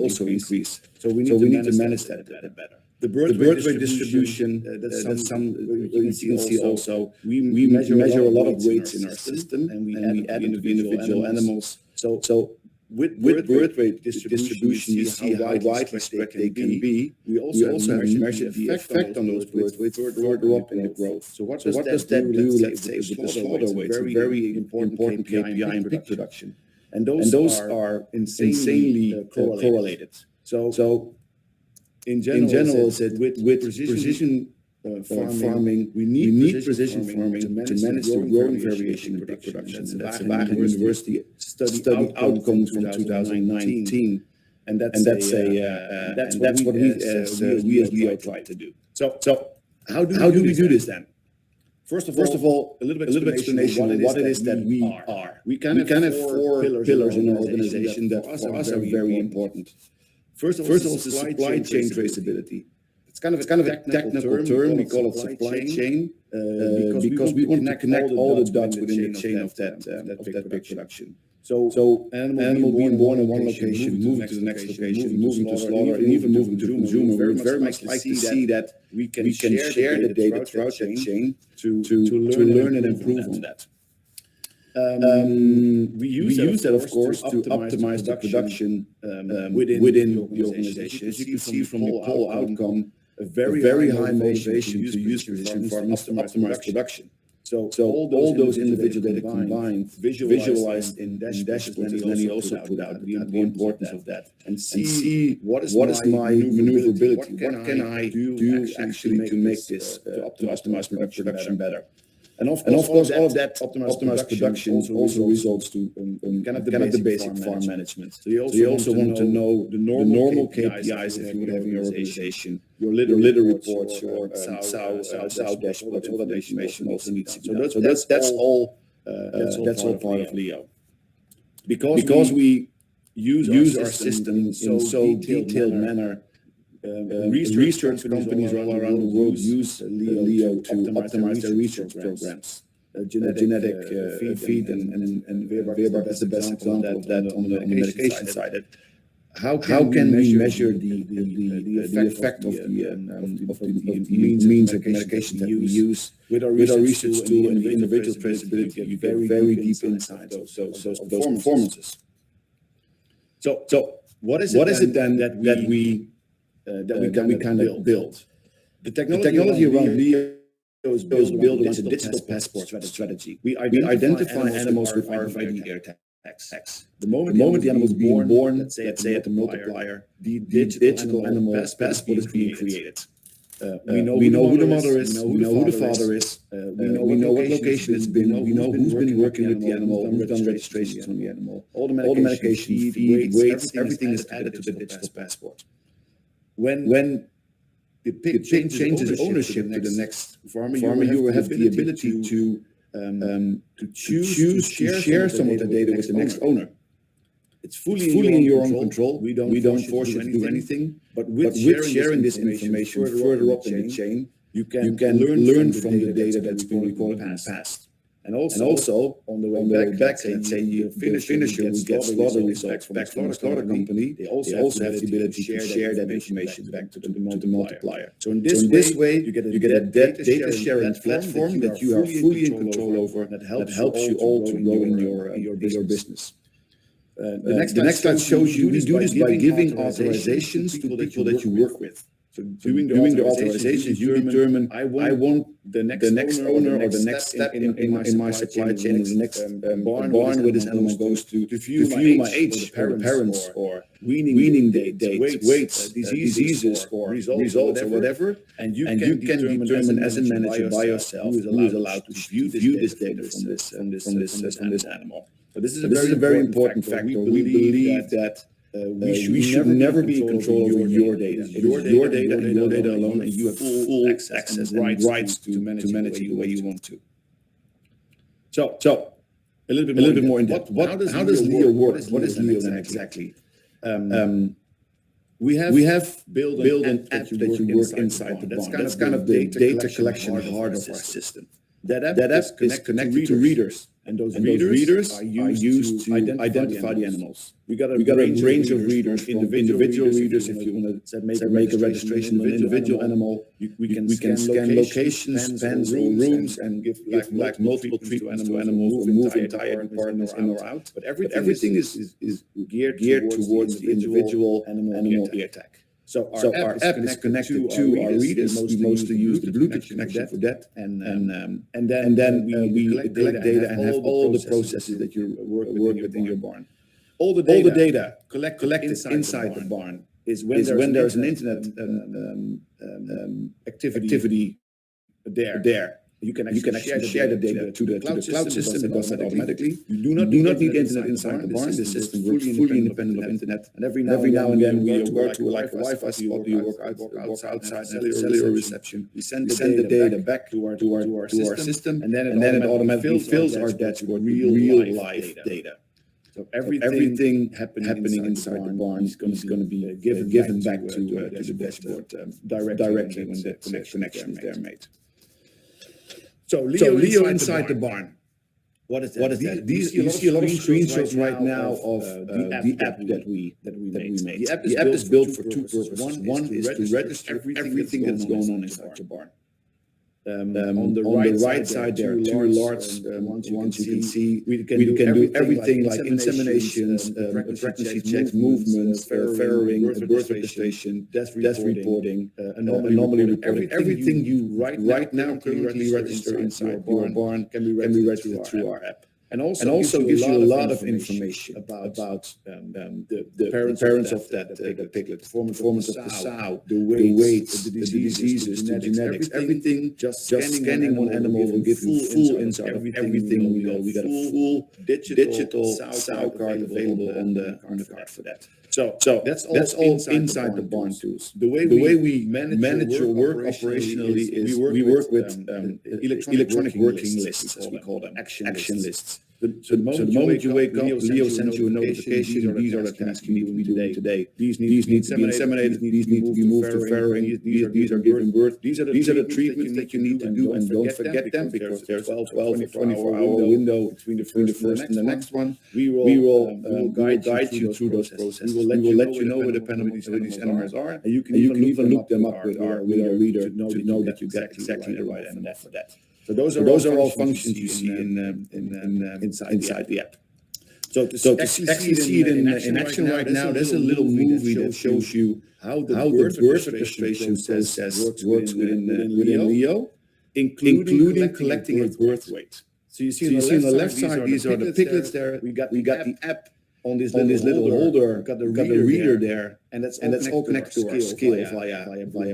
also increase. So we need to manage that better. The birth weight distribution, that's some you can see also. We measure a lot of weights in our system, and we add into the individual animals. So with birth weight distribution, you see how widely spread they can be. We also measure the effect on those birth weights further up in the growth. So what does that do? Let's say with the slaughter weights, a very important KPI in pig production, and those are insanely correlated. So in general, is that with precision farming, we need precision farming to manage the growing variation in pig production. That's the Wageningen University study outcomes from 2019, and that's what we as Leo try to do. So how do we do this then? First of all, a little bit explanation on what it is that we are. We kind of have 4 pillars in our organization that for us are very important. First of all, supply chain traceability. It's kind of a technical term. We call it supply chain because we want to connect all the dots within the chain of that pig production. So animal being born in one location, moving to the next location, moving to slaughter, and even moving to consumer. We very much like to see that we can share the data throughout that chain to learn and improve on that. We use that, of course, to optimize the production within the organization. As you can see from the poll outcome, a very high motivation to use precision farming to optimize production. So all those individual data combined, visualized in dashboards, and then he also put out the importance of that, and see what is my maneuverability, what can I do actually to make this to optimize production better. And of course, all of that optimized production also results to kind of the basic farm management. So you also want to know the normal KPIs if you would have in your organization, your litter reports, your sow dashboards, all that information also needs to be done. So that's all part of Leo. Because we use our system in so detailed manner. Research companies all around the world use Leo to optimize their research programs. Genetic feed and Weber is the best example of that on the medication side. How can we measure the effect of the means of medication that we use with our research tool and the individual traceability? You get very deep inside those performances. So what is it then that we kind of build? The technology around Leo is built as a digital passport strategy. We identify animals with RFID air tags. The moment the animal is being born, let's say at the multiplier, the digital animal passport is being created. We know who the mother is, we know who the father is, we know what location it's been, we know who's been working with the animal, who's done registrations on the animal. All the medication, feed, weights, everything is added to the digital passport. When the pig changes ownership to the next farmer, you will have the ability to choose to share some of the data with the next owner. It's fully in your own control. We don't force you to do anything. But with sharing this information further up in the chain, you can learn from the data that's been recorded in the past. And also on the way back, let's say the finisher will get slaughter results from the slaughter company. They also have the ability to share that information back to the multiplier. So in this way, you get a data sharing platform that you are fully in control over, that helps you all to grow in your business. The next slide shows you we do this by giving authorizations to people that you work with. So doing the authorizations, you determine I want the next owner or the next step in my supply chain, the next barn where this animal goes to view my age, or the parents, or weaning dates, weights, diseases, or results, or whatever. And you can determine as a manager by yourself who is allowed to view this data from this animal. So this is a very important factor. We believe that we should never be in control over your data. It is your data and your data alone, and you have full access and rights to manage it the way you want to. So a little bit more in depth. How does Leo work? What is Leo then exactly? We have built an app that you work inside the barn. That's kind of the data collection heart of our system. That app is connected to readers. And those readers are used to identify the animals. We got a range of readers, from individual readers. If you want to make a registration on an individual animal, we can scan locations, pens, or rooms, and give like multiple treatments to animals, or move entire departments in or out. But everything is geared towards the individual animal ear tag. So our app is connected to our readers. We mostly use the Bluetooth connection for that, and then we collect data and have all the processes that you work with in your barn. All the data collected inside the barn is when there's an internet activity there. You can actually share the data to the cloud system. It does that automatically. You do not need internet inside the barn. The system works fully independent of internet. And every now and then we go to a Wi-Fi spot. You walk outside cellular reception. We send the data back to our system, and then it automatically fills our dashboard with real life data. So everything happening inside the barn is going to be given back to the dashboard directly when the connection is there made. So Leo inside the barn. What is that? You see a lot of screenshots right now of the app that we made. The app is built for two purposes. One is to register everything that's going on inside your barn. On the right side, there are two large ones you can see. We can do everything like inseminations, pregnancy checks, movements, farrowing, birth registration, death reporting, anomaly reporting. Everything you right now currently register inside your barn can be registered through our app. And also gives you a lot of information about the parents of that piglet, performance of the sow, the weights, the diseases, the genetics, everything. Just scanning one animal will give you full insight of everything we know. We got a full digital sow card available on the card for that. So that's all inside the barn tools. The way we manage your work operationally is we work with electronic working lists, as we call them, action lists. So the moment you wake up, Leo sends you a notification. These are the tasks you need to be doing today. These need to be inseminated. These need to be moved to farrowing. These are giving birth. These are the treatments that you need to do, and don't forget them, because there's a 12 or 24-hour window between the first and the next one. We will guide you through those processes. We will let you know where these animals are, and you can even look them up with our reader to know that you get exactly the right animal for that. So those are all functions you see inside the app. So to actually see it in action right now, there's a little movie that shows you how the birth registration process works within Leo, including collecting a birth weight. So you see on the left side, these are the piglets there. We got the app on this little holder. We've got the reader there, and that's all connected to our scale via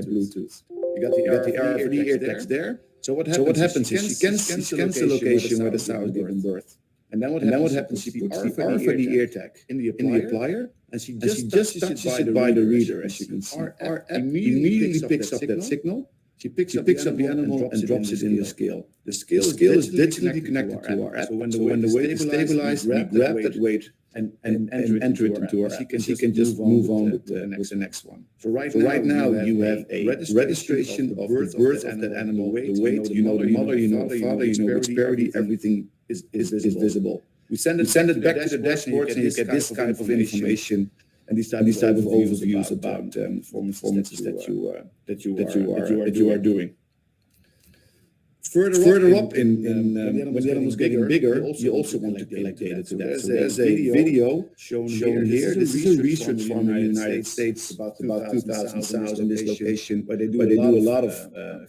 Bluetooth. You got the RFID ear tags there. So what happens is she scans the location where the sow is giving birth. And then what happens? She puts the RFID ear tag in the applier, and she just touches it by the reader, as you can see. Our app immediately picks up that signal. She picks up the animal and drops it in the scale. The scale is digitally connected to our app. So when the weight is stabilized, we grab that weight and enter it into our app. She can just move on with the next one. So right now you have a registration of the birth of that animal, the weight, the mother, the father, expiry, everything is visible. We send it back to the dashboard, and you get this kind of information and these type of overviews about performances that you are doing. Further up in when the animal is getting bigger, you also want to collect data to that. So there's a video shown here. This is a research farm in the United States, about 2,000 sows in this location, where they do a lot of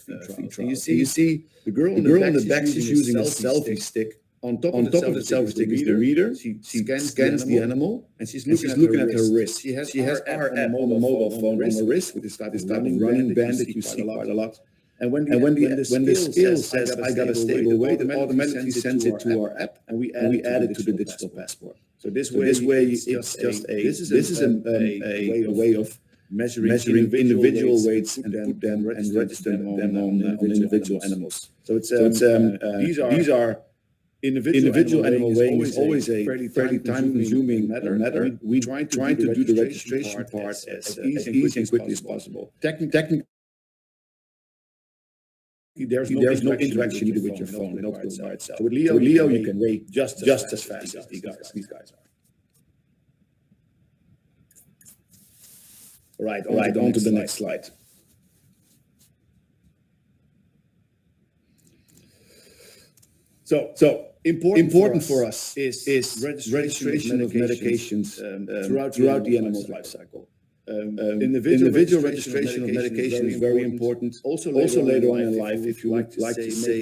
feed trials. You see the girl in the back, she's using a selfie stick. On top of the selfie stick is the reader. She scans the animal, and she's looking at her wrist. She has our app on the mobile phone on her wrist with this type of running band that you see quite a lot. And when the scale says I got a stable weight, it automatically sends it to our app, and we add it to the digital passport. So this way it's just a way of measuring individual weights and put them and register them on individual animals. So these are individual animal weighing is always a fairly time-consuming matter. We try to do the registration part as easy and quickly as possible. Technically, there's no interaction needed with your phone. It goes by itself. So with Leo, you can weigh just as fast as these guys are. All right, on to the next slide. So important for us is registration of medications throughout the animal's life cycle. Individual registration of medication is very important. Also later on in life, if you like to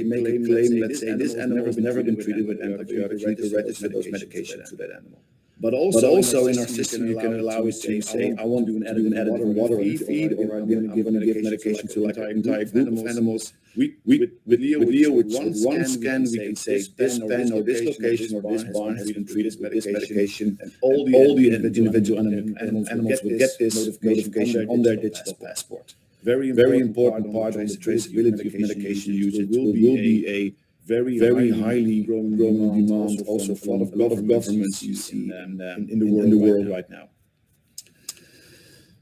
make a claim, let's say this animal has never been treated with antibiotics, you need to register those medications to that animal. But also in our system, you can allow it to say, I want to do an added water feed, or I'm going to give medication to like an entire group of animals. With Leo, with one scan, we can say this pen or this location or this barn has been treated with this medication, and all the individual animals will get this notification on their digital passport. Very important part of the traceability of medication usage will be a very highly growing demand also from a lot of governments you see in the world right now.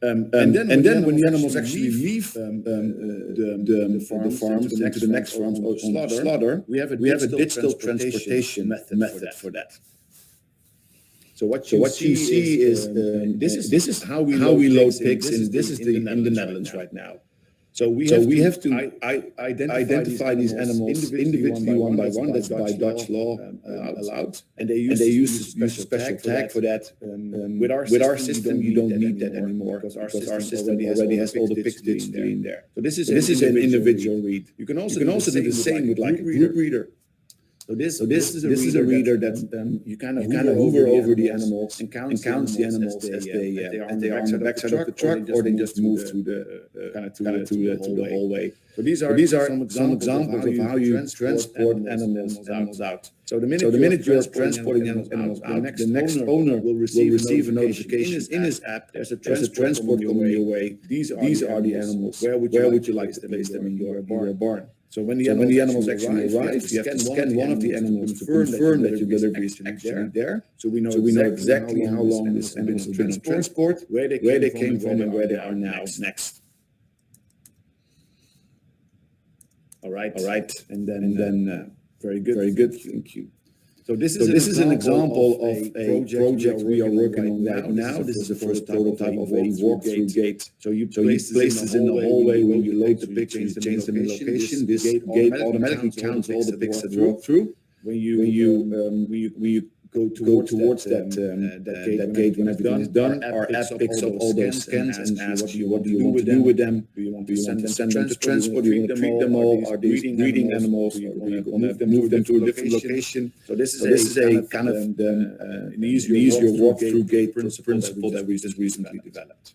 And then when the animals actually leave the farms and to the next farms on slaughter, we have a digital transportation method for that. So what you see is this is how we load pigs, and this is in the Netherlands right now. So we have to identify these animals individually one by one. That's by Dutch law allowed, and they use a special tag for that. With our system, you don't need that anymore because our system already has all the pigs digitally in there. So this is an individual read. You can also do the same with like a group reader. So this is a reader that you kind of hover over the animals and counts the animals as they are on the backside of the truck, or they just move through the hallway. So these are some examples of how you transport animals out. So the minute you're transporting animals out, the next owner will receive a notification in his app. There's a transport coming your way. These are the animals. Where would you like to place them in your barn? So when the animals actually arrive, you have to scan one of the animals to confirm that your delivery is actually there. So we know exactly how long this animal has been on transport, where they came from, and where they are now next. All right, and then very good. Thank you. So this is an example of a project we are working on right now. This is the first prototype of a walk-through gate. So you place this in the hallway. When you load the pigs, you change them in location. This gate automatically counts all the pigs that walk through. When you go towards that gate when everything is done, our app picks up all those scans and asks you, what do you want to do with them? Do you want to send them to transport? Do you want to treat them all? Are these breeding animals? Or do you want to move them to a different location? So this is a kind of an easier walk-through gate principle that we just recently developed.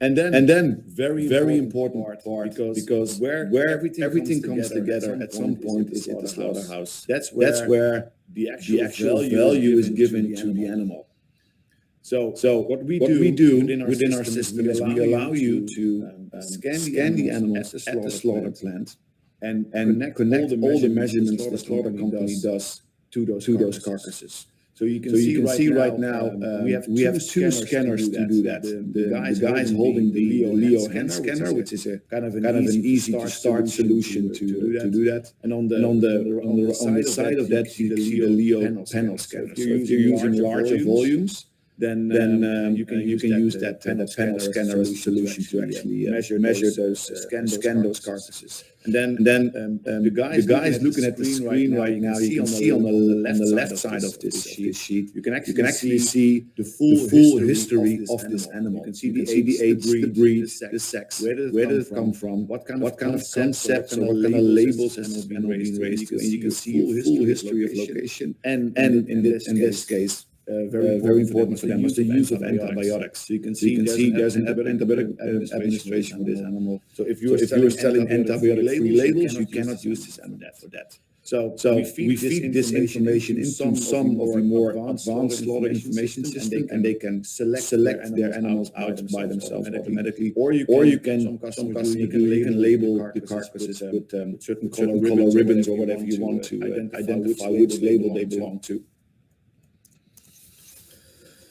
And then very important part because where everything comes together at some point is at the slaughterhouse. That's where the actual value is given to the animal. So what we do within our system is we allow you to scan the animals at the slaughter plant and connect all the measurements the slaughter company does to those carcasses. So you can see right now we have two scanners to do that. The guy is holding the Leo hand scanner, which is a kind of an easy to start solution to do that. And on the side of that you see the Leo panel scanner. So if you're using larger volumes, then you can use that panel scanner as a solution to actually measure those, scan those carcasses. And then the guy is looking at the screen right now. You can see on the left side of this sheet, you can actually see the full history of this animal. You can see the age, the breed, the sex, where did it come from, what kind of concepts or what kind of labels has been raised to, and you can see a full history of location. And in this case, very important for them was the use of antibiotics. So you can see there's an antibiotic administration for this animal. So if you are selling antibiotic-free labels, you cannot use this animal for that. So we feed this information into some of the more advanced slaughter information system, and they can select their animals out by themselves automatically. Or you can, some customers you can label the carcasses with certain color ribbons or whatever you want to identify which label they belong to.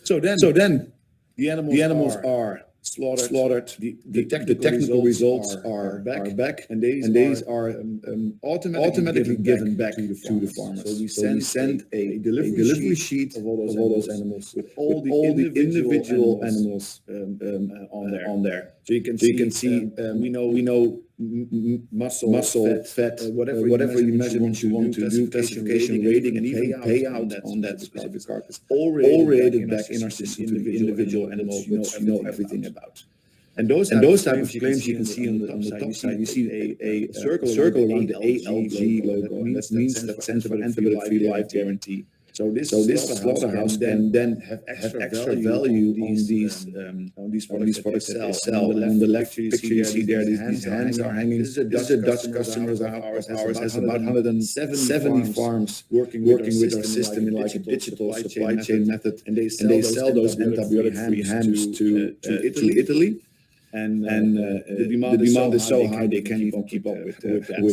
So then the animals are slaughtered. The technical results are back, and these are automatically given back to the farmers. So we send a delivery sheet of all those animals with all the individual animals on there. So you can see we know muscle, fat, whatever measurements you want to do, classification, rating, and even payout on that specific carcass, all rated back in our system to the individual animal, which you know everything about. And those type of claims you can see on the top side. You see a circle around the ALG logo, and that means that stands for antibiotic-free life guarantee. So this slaughterhouse can then have extra value on these products that they sell. And on the left picture you see there these hands are hanging. This is a Dutch customer of ours has about 170 farms working with our system in like a digital supply chain method, and they sell those antibiotic-free hams to Italy. And the demand is so high they can't even keep up with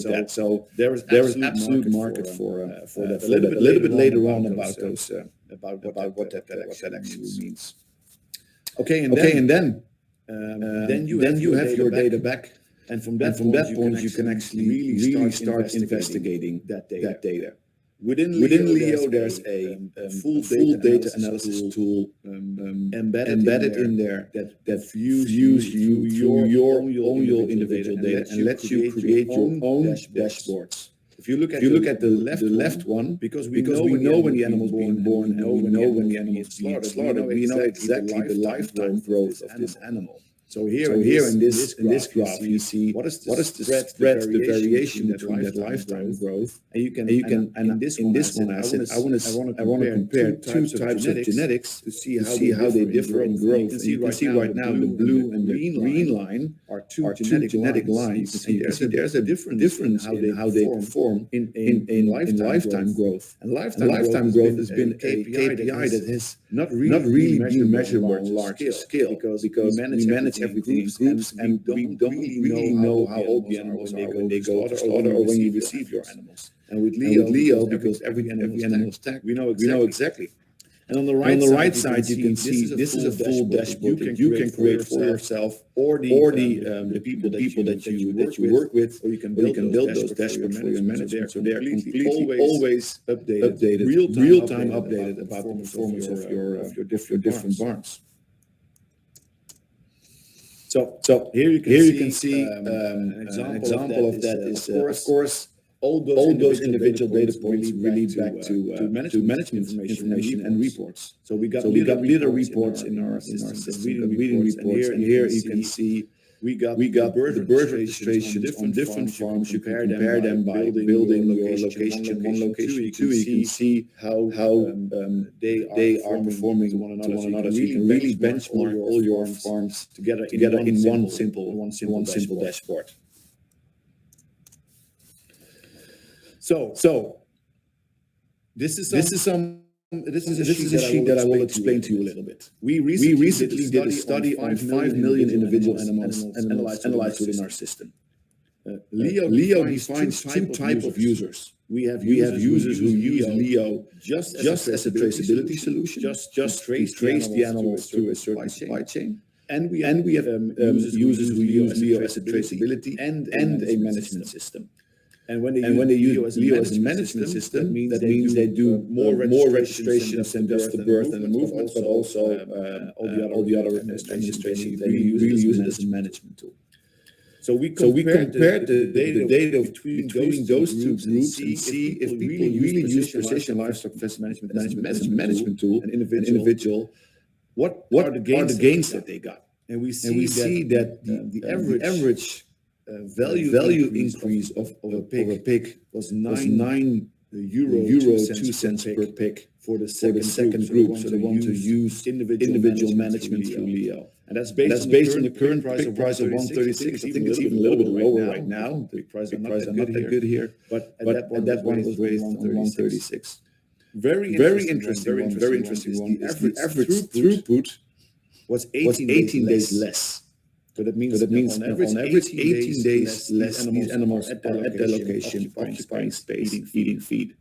that. So there is absolute market for that. A little bit later on about those about what that actually means. Okay, and then you have your data back, and from that point you can actually really start investigating that data. Within Leo, there's a full data analysis tool embedded in there that views your own individual data and lets you create your own dashboards. If you look at the left one, because we know when the animal's being born, and we know when the animal's being slaughtered, we know exactly the lifetime growth of this animal. So here in this graph, you see what is the spread, the variation between that lifetime growth, and you can in this one I want to compare two types of genetics to see how they differ in growth. And you can see right now the blue and the green line are two genetic lines. You can see there's a difference in how they perform in lifetime growth. And lifetime growth has been a KPI that has not really been measurable on large scale because we manage everything in groups, and we don't really know how old the animals are when they go to slaughter or when you receive your animals. And with Leo, because every animal is tagged, we know exactly. And on the right side, you can see this is a full dashboard that you can create for yourself, or the people that you work with, or you can build those dashboards for your management. So they're completely always updated, real-time updated about the performance of your different barns. So here you can see an example of that is of course all those individual data points relate back to management information and reports. So we got leader reports in our system, reading reports, and here you can see we got the bird registration on different farms. You can compare them by building your location, one location, two. You can see how they are performing to one another. So you can really benchmark all your farms together in one simple dashboard. So this is a sheet that I will explain to you a little bit. We recently did a study on 5 million individual animals analyzed within our system. Leo defines two types of users. We have users who use Leo just as a traceability solution, just to trace the animals through a certain supply chain. And we have users who use Leo as a traceability and a management system. And when they use Leo as a management system, that means they do more registrations than just the birth and the movement, but also all the other administration. They really use it as a management tool. So we compared the data between those two groups and see if people really use precision livestock management as a management tool, an individual, what are the gains that they got? And we see that the average value increase of a pig was 9 euro 2 cents per pig for the second group, so they want to use individual management through Leo. And that's based on the current pig price of 136. I think it's even a little bit lower right now. The pig price are not that good here, but at that point it was raised on 136. Very interesting one. The average throughput was 18 days less. So that means on average 18 days less these animals at their location, occupying space, eating feed.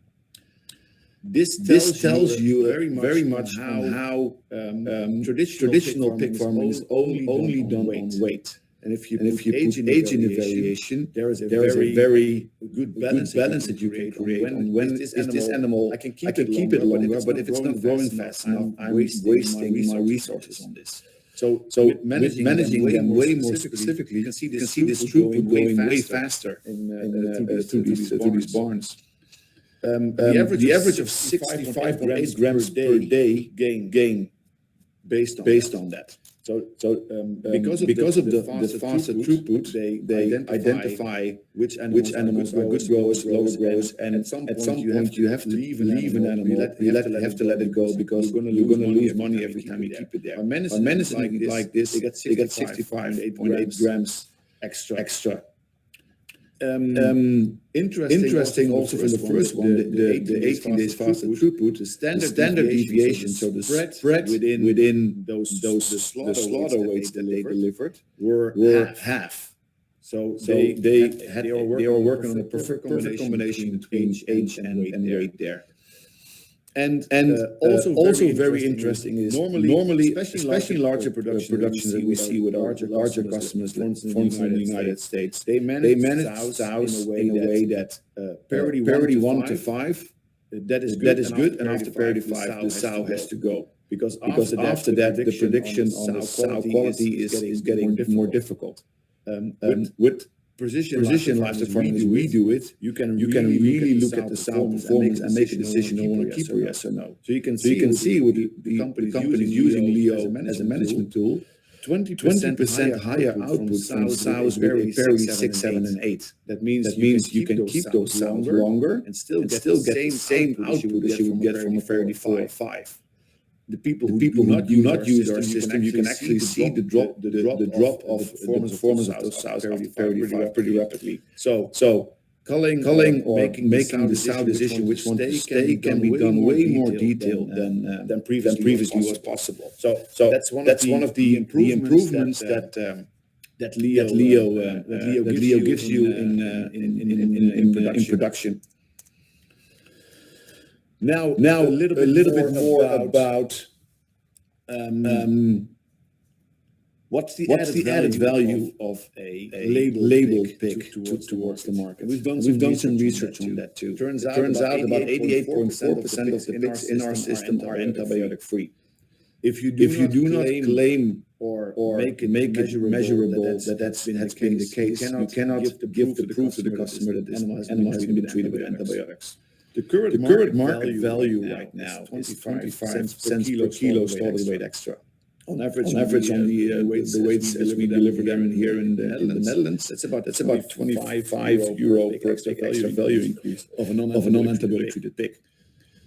This tells you very much how traditional pig farming is only done on weight. And if you put age in the variation, there is a very good balance that you can create on when is this animal. I can keep it longer, but if it's not growing fast enough, I'm wasting my resources on this. So managing them way more specifically, you can see this throughput going way faster through these barns. The average of 65.8 grams per day gain based on that. So because of the faster throughput, they identify which animals are good growers, lower growers, and at some point you have to leave an animal. You have to let it go because you're going to lose money every time you keep it there. By managing like this, they get 65.8 grams extra. Interesting also from the first one, the 18 days faster throughput, the standard deviation, so the spread within the slaughter weights that they delivered were half. So they were working on a perfect combination between age and weight there. And also very interesting is normally especially larger productions that we see with larger customers, for instance in the United States, they manage sows in a way that parity 1 to 5 that is good, and after parity 5 the sow has to go, because after that the prediction on the sow quality is getting more difficult. With precision livestock farming as we do it, you can really look at the sow performance and make a decision on whether to keep her, yes or no. So you can see with the companies using Leo as a management tool, 20% higher output from sows with a parity 6, 7, and 8. That means you can keep those sows longer and still get the same output as you would get from a parity 5. The people who do not use our system, you can actually see the drop of the performance of those sows after parity 5 pretty rapidly. So culling or making the sow decision which one to stay can be done way more detailed than previously was possible. So that's one of the improvements that Leo gives you in production. Now a little bit more about what's the added value of a labeled pig towards the market. We've done some research on that too. Turns out about 88.4% of the pigs in our system are antibiotic free. If you do not claim or make it measurable that that's been the case, you cannot give the proof to the customer that this animal has been treated with antibiotics. The current market value right now is 25 cents per kilo slaughtered weight extra. On average on the weights as we deliver them here in the Netherlands, that's about 25 euro per extra value increase of a non-antibiotic treated pig.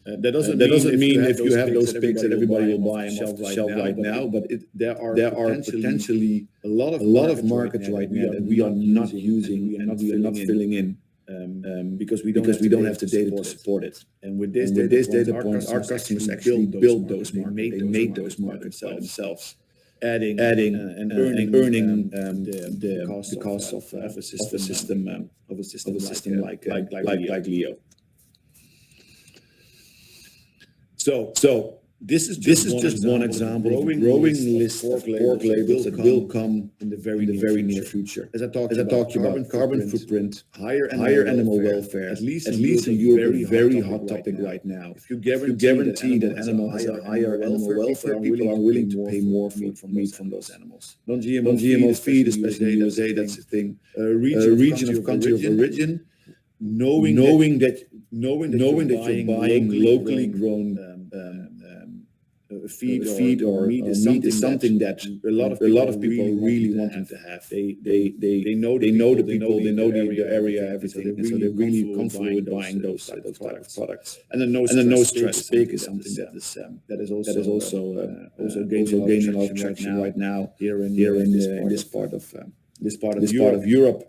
That doesn't mean if you have those pigs that everybody will buy them off the shelf right now, but there are potentially a lot of markets right now that we are not using and we are not filling in. Because we don't have the data to support it. And with this data point, our customers actually build those markets. They made those markets by themselves. adding and earning the cost of a system like Leo. So this is just one example of a growing list of pork labels that will come in the very near future. As I talked about carbon footprint, higher animal welfare, at least in Europe, a very hot topic right now. If you guarantee that animal has a higher animal welfare, people are willing to pay more for meat from those animals. Non-GMO feed, especially in the USA, that's the thing. Region of country of origin, knowing that you're buying locally grown feed or meat is something that a lot of people really want to have. They know the people, they know the area, everything, and so they're really comfortable with buying those type of products. And then no stress big is something that is also gaining a lot of traction right now here in this part of Europe.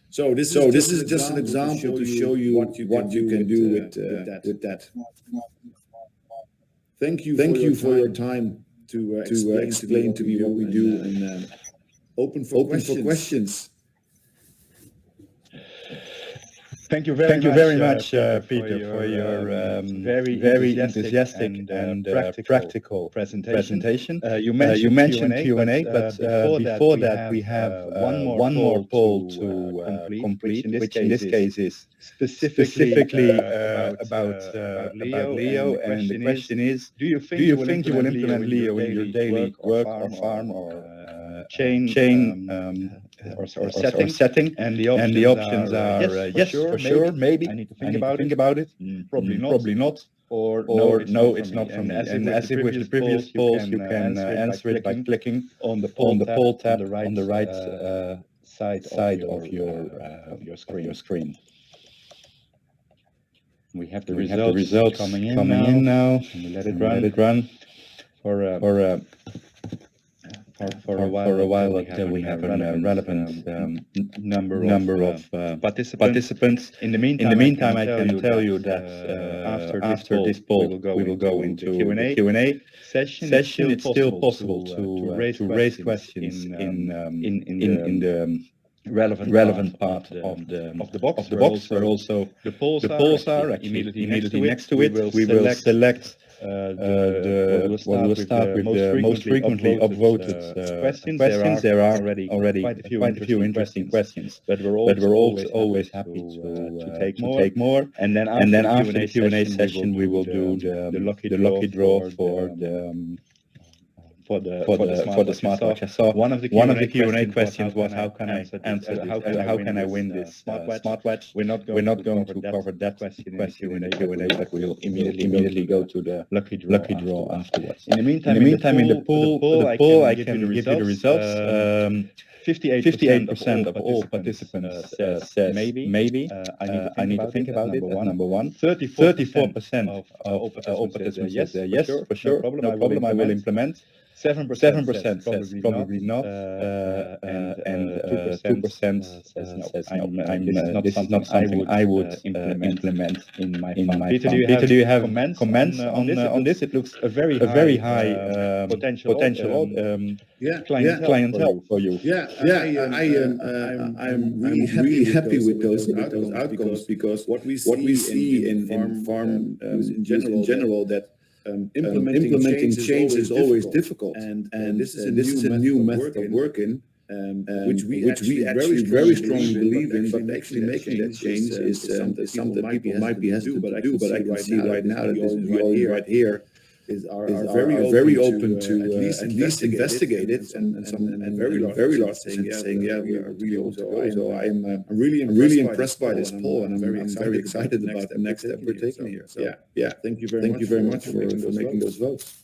So this is just an example to show you what you can do with that. Thank you for your time to explain to me what we do, and open for questions. Thank you very much, Peter, for your very enthusiastic and practical presentation. You mentioned Q&A, but before that we have one more poll to complete, which in this case is specifically about Leo, and the question is: do you think you will implement Leo in your daily work or farm or chain or setting? And the options are yes, for sure, maybe, I need to think about it, probably not, or no, it's not from me. And as if with the previous polls, you can answer it by clicking on the poll tab on the right side of your screen. We have the results coming in now. And we let it run for a while until we have a relevant number of participants. In the meantime, I can tell you that after this poll, we will go into the Q&A session. It's still possible to raise questions in the relevant part of the box, where also the polls are actually immediately next to it. We will select we'll start with the most frequently upvoted questions. There are already quite a few interesting questions, but we're also always happy to take more. And then after the Q&A session, we will do the lucky draw for the smartwatch. I saw one of the Q&A questions was how can I answer how can I win this smartwatch? We're not going to cover that question in the Q&A, but we'll immediately go to the lucky draw afterwards. In the meantime, in the poll, I can give you the results. 58% of all participants says maybe. I need to think about it. That's number one. 34% of all participants say yes, for sure, no problem, I will implement. 7% says probably not, and 2% says no. This is not something I would implement in my farm. Peter, do you have comments on this? It looks a very high potential clientele for you. I'm really happy with those outcomes because what we see in farm in general that implementing change is always difficult, and this is a new method of working, which we actually very strongly believe in. But actually making that change is something people might be hesitant to do. But I can see right now that this right here are very open to at least investigate it, and very large saying yeah, we are really open to go. So I'm really impressed by this poll, and I'm very excited about the next step we're taking here. So yeah, thank you very much for making those votes.